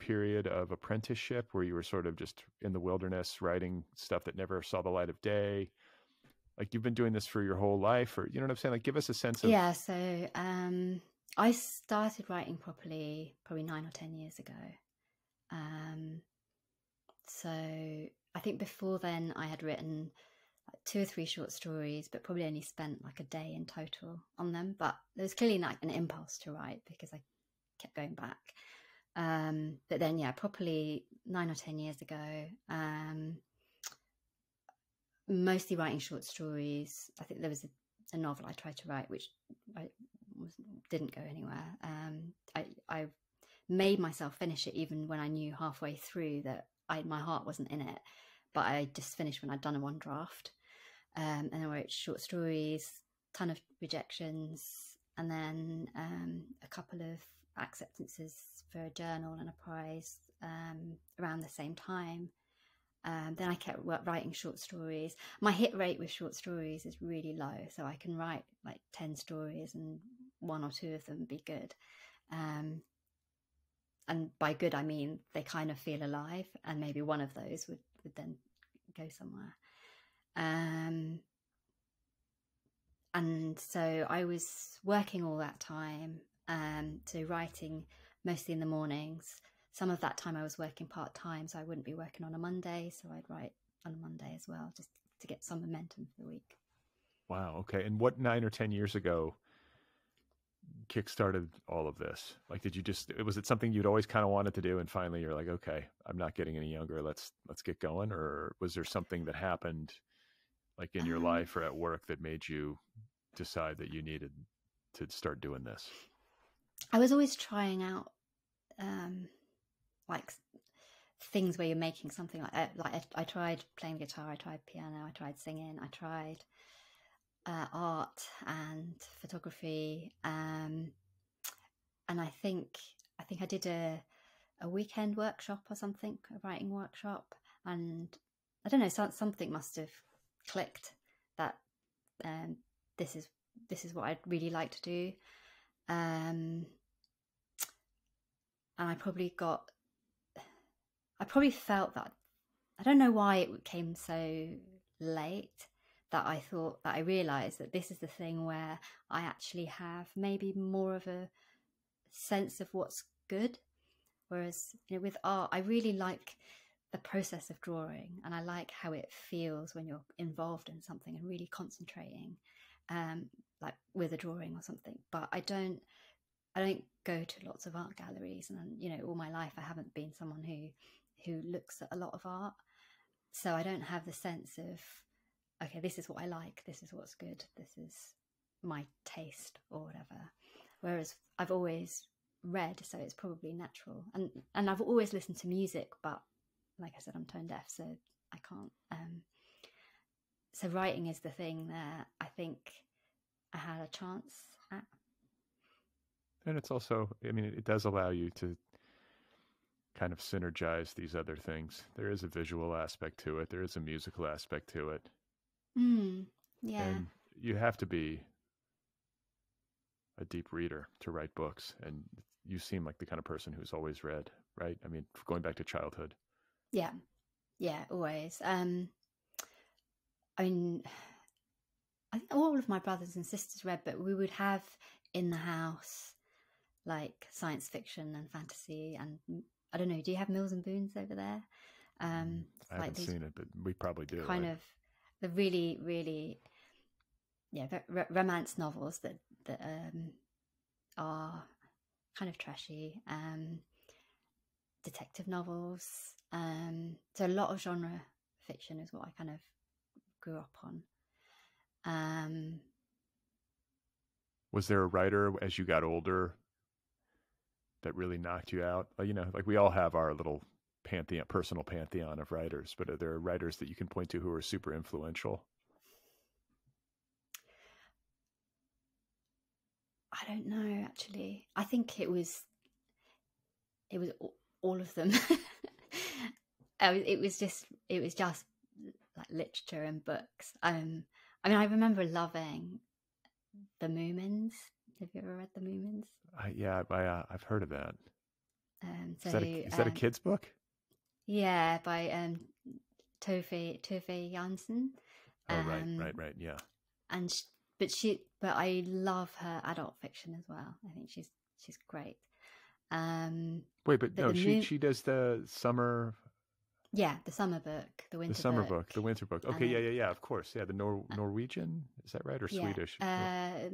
period of apprenticeship where you were sort of just in the wilderness writing stuff that never saw the light of day? Like, you've been doing this for your whole life, or, you know what I'm saying? Like, give us a sense of... Yeah, so I started writing properly probably 9 or 10 years ago. So I think before then I had written like 2 or 3 short stories, but probably only spent like a day in total on them. But there was clearly like an impulse to write because I kept going back. But then, yeah, properly 9 or 10 years ago, mostly writing short stories. I think there was a novel I tried to write, which didn't go anywhere. I made myself finish it even when I knew halfway through that my heart wasn't in it, but I just finished when I'd done a 1 draft. And I wrote short stories, ton of rejections, and then a couple of acceptances for a journal and a prize around the same time. Then I kept writing short stories. My hit rate with short stories is really low, so I can write like 10 stories and 1 or 2 of them be good. And by good, I mean they kind of feel alive, and maybe one of those would then go somewhere. And so I was working all that time, so writing mostly in the mornings. Some of that time I was working part-time, so I wouldn't be working on a Monday, so I'd write on a Monday as well, just to get some momentum for the week. Wow, okay. And what 9 or 10 years ago kickstarted all of this? Like, was it something you'd always kind of wanted to do, and finally you're like, okay, I'm not getting any younger, let's get going? Or was there something that happened like in your life or at work that made you decide that you needed to start doing this? I was always trying out like things where you're making something like I tried playing guitar, I tried piano, I tried singing, I tried art and photography, and I think I did a weekend workshop or something, a writing workshop, and I don't know, something must have clicked that this is what I'd really like to do, and I probably felt that, I don't know why it came so late, that I realized that this is the thing where I actually have maybe more of a sense of what's good. Whereas, with art, I really like the process of drawing, and I like how it feels when you're involved in something and really concentrating, like with a drawing or something. But I don't go to lots of art galleries, and all my life I haven't been someone who looks at a lot of art, so I don't have the sense of, okay, this is what I like, this is what's good, this is my taste or whatever. Whereas I've always read, so it's probably natural, and I've always listened to music, but like I said, I'm tone deaf, so I can't. So writing is the thing that I think I had a chance at. And it's also, I mean, it does allow you to kind of synergize these other things. There is a visual aspect to it. There is a musical aspect to it. Yeah. And you have to be a deep reader to write books. And you seem like the kind of person who's always read, right? I mean, going back to childhood. Yeah, always. I mean, I think all of my brothers and sisters read, but we would have in the house like science fiction and fantasy, and I don't know, do you have Mills and Boons over there? I haven't seen it, but we probably do. Kind of the really, really, romance novels that are kind of trashy, detective novels. So a lot of genre fiction is what I kind of grew up on. Was there a writer as you got older that really knocked you out? Like we all have our little personal pantheon of writers, but are there writers that you can point to who are super influential? I don't know, actually. I think it was all of them. It was just like literature and books. I mean, I remember loving the Moomins. Have you ever read the Moomins? I've heard of that. So is that a kid's book? Yeah, by Tove Jansson. Oh, right. Yeah. And but I love her adult fiction as well. I think she's great. Wait, but no, she does the summer. Yeah, the summer book, the winter summer book, the winter book. Okay, yeah, of course, yeah. The Norwegian, is that right, or Swedish? I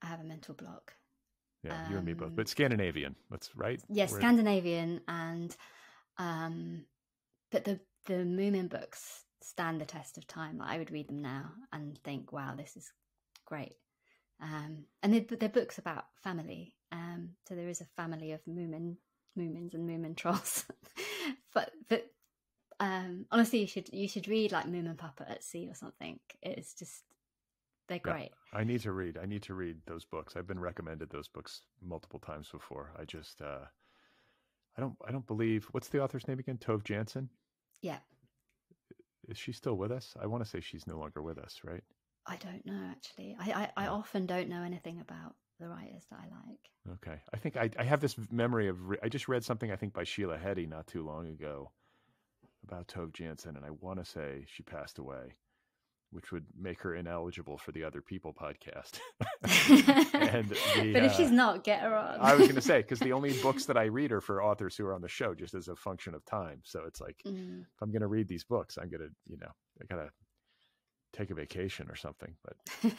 have a mental block. Yeah, you and me both. But Scandinavian, that's right. Yes, yeah, Scandinavian, and but the Moomin books stand the test of time. I would read them now and think, wow, this is great. And they're books about family. So there is a family of Moomins and Moomin trolls. but honestly, you should read like Moomin Papa at Sea or something. It's just, they're great. Yeah, I need to read those books. I've been recommended those books multiple times before. I just I don't believe, what's the author's name again? Tove Jansson? Yeah. Is she still with us? I want to say she's no longer with us, right? I don't know, actually. I often don't know anything about the writers that I like. Okay. I think I have this memory of, I just read something, I think, by Sheila Heti not too long ago about Tove Jansson, and I want to say she passed away, which would make her ineligible for the Other People podcast. But if she's not, get her on. I was going to say, because the only books that I read are for authors who are on the show, just as a function of time. So it's like, if I'm going to read these books, I'm going to, I got to take a vacation or something. But you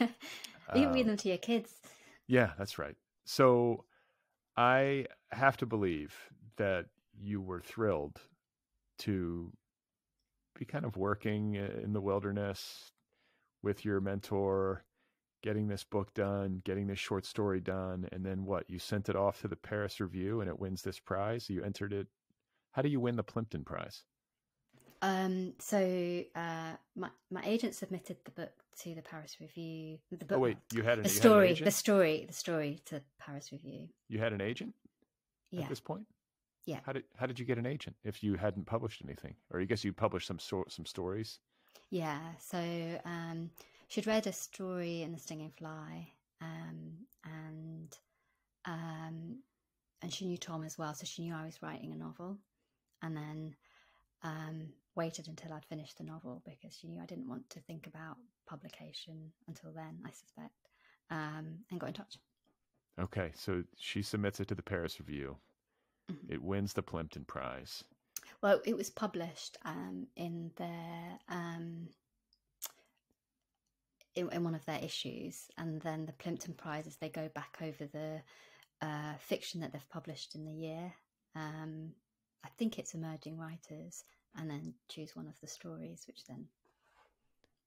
can read them to your kids. Yeah, that's right. So I have to believe that you were thrilled to be kind of working in the wilderness with your mentor, getting this book done, getting this short story done, and then what? You sent it off to the Paris Review and it wins this prize. You entered it. How do you win the Plimpton Prize? So my agent submitted the book to the Paris Review. The book. Oh wait, you had an agent? The story to Paris Review. You had an agent? Yeah. At this point? Yeah. How did you get an agent if you hadn't published anything? Or I guess you published some stories. Yeah. So she'd read a story in The Stinging Fly, and she knew Tom as well, so she knew I was writing a novel, and then waited until I'd finished the novel because she knew I didn't want to think about publication until then, I suspect, and got in touch. Okay, so she submits it to the Paris Review. Mm-hmm. It wins the Plimpton Prize. Well, it was published in their in one of their issues, and then the Plimpton Prizes, they go back over the fiction that they've published in the year. I think it's emerging writers, and then choose one of the stories, which then.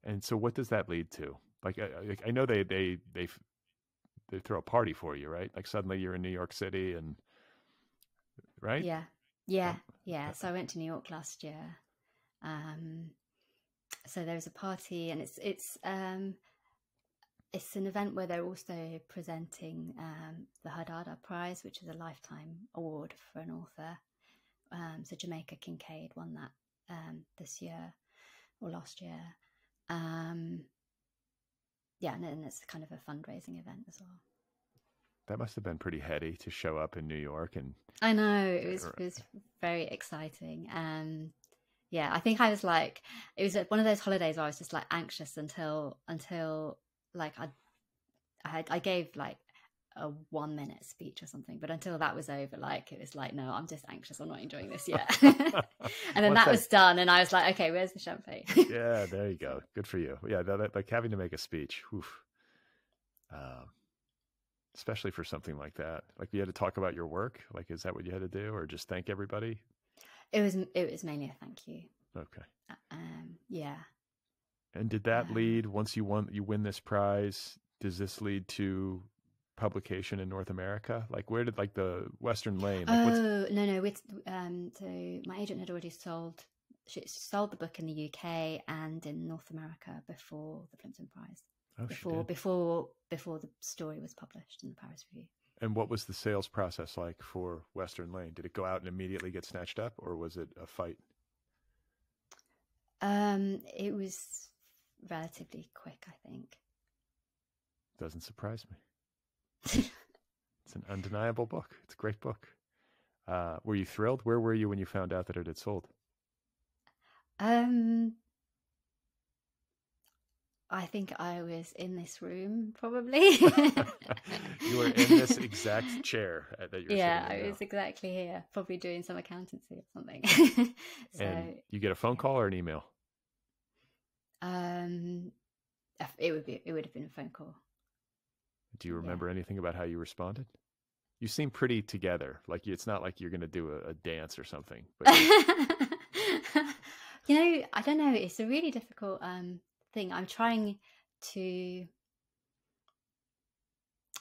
And so, what does that lead to? Like, I know they throw a party for you, right? Like suddenly you're in New York City, and right? Yeah. So I went to New York last year. So there was a party, and it's an event where they're also presenting the Otherppl Prize, which is a lifetime award for an author. So Jamaica Kincaid won that this year or last year. And it's kind of a fundraising event as well. That must have been pretty heady to show up in New York, and I know it was very exciting. I think I was like, it was one of those holidays where I was just like anxious until like I gave like a 1-minute speech or something, but until that was over, like it was like, no, I'm just anxious, I'm not enjoying this yet. And then that was done, and I was like, okay, where's the champagne? Yeah, there you go. Good for you. Yeah, like having to make a speech, especially for something like that. Like you had to talk about your work. Like, is that what you had to do, or just thank everybody? It was mainly a thank you. Okay. Yeah. And did that lead, once you win this prize, does this lead to publication in North America? Like, where did, like, the Western Lane? Like, no. So my agent had already sold the book in the UK and in North America before the Plimpton Prize. Before the story was published in the Paris Review. And what was the sales process like for Western Lane? Did it go out and immediately get snatched up, or was it a fight? It was relatively quick, I think. Doesn't surprise me. It's an undeniable book. It's a great book. Were you thrilled? Where were you when you found out that it had sold? I think I was in this room, probably. You were in this exact chair that you're sitting in now. I was exactly here, probably doing some accountancy or something. And you get a phone call or an email? It would have been a phone call. Do you remember anything about how you responded? You seem pretty together. Like it's not like you're going to do a dance or something. But I don't know. It's a really difficult thing. I'm trying to,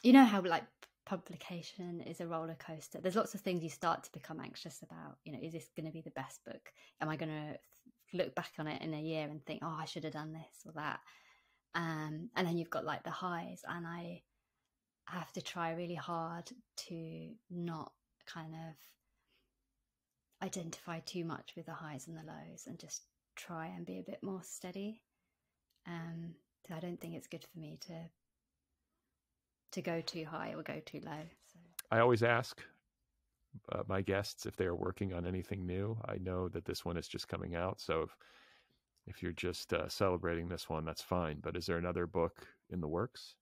how like publication is a roller coaster. There's lots of things you start to become anxious about. Is this going to be the best book? Am I going to look back on it in a year and think, oh, I should have done this or that? And then you've got like the highs, and I have to try really hard to not kind of identify too much with the highs and the lows, and just try and be a bit more steady. I don't think it's good for me to go too high or go too low. So I always ask my guests if they are working on anything new. I know that this one is just coming out, so if you're just celebrating this one, that's fine. But is there another book in the works?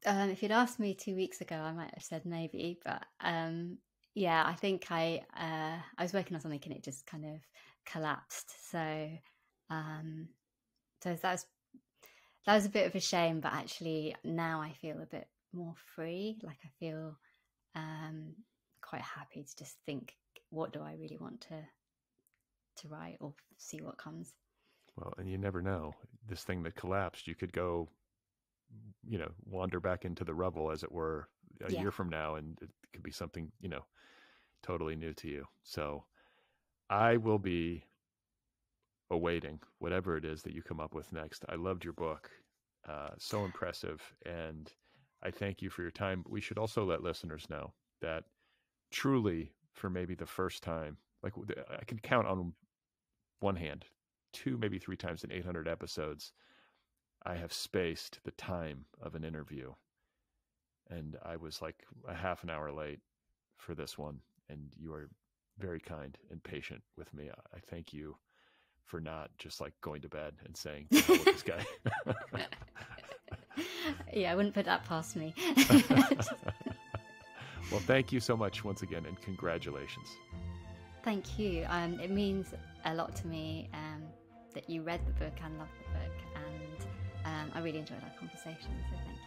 If you'd asked me 2 weeks ago, I might have said maybe. But I think I was working on something and it just kind of collapsed. So that was a bit of a shame. But actually, now I feel a bit more free. Like I feel quite happy to just think, what do I really want to write, or see what comes. Well, and you never know. This thing that collapsed, you could go, wander back into the rubble, as it were, a year from now, and it could be something, totally new to you. So I will be awaiting whatever it is that you come up with next. I loved your book. So impressive. And I thank you for your time. We should also let listeners know that truly, for maybe the first time, like I can count on one hand, 2, maybe 3 times in 800 episodes, I have spaced the time of an interview. And I was like a half an hour late for this one. And you are very kind and patient with me. I thank you for not just like going to bed and saying, "To hell with this guy." Yeah, I wouldn't put that past me. Well, thank you so much once again, and congratulations. Thank you. It means a lot to me that you read the book and loved the book, and I really enjoyed our conversation, so thank you.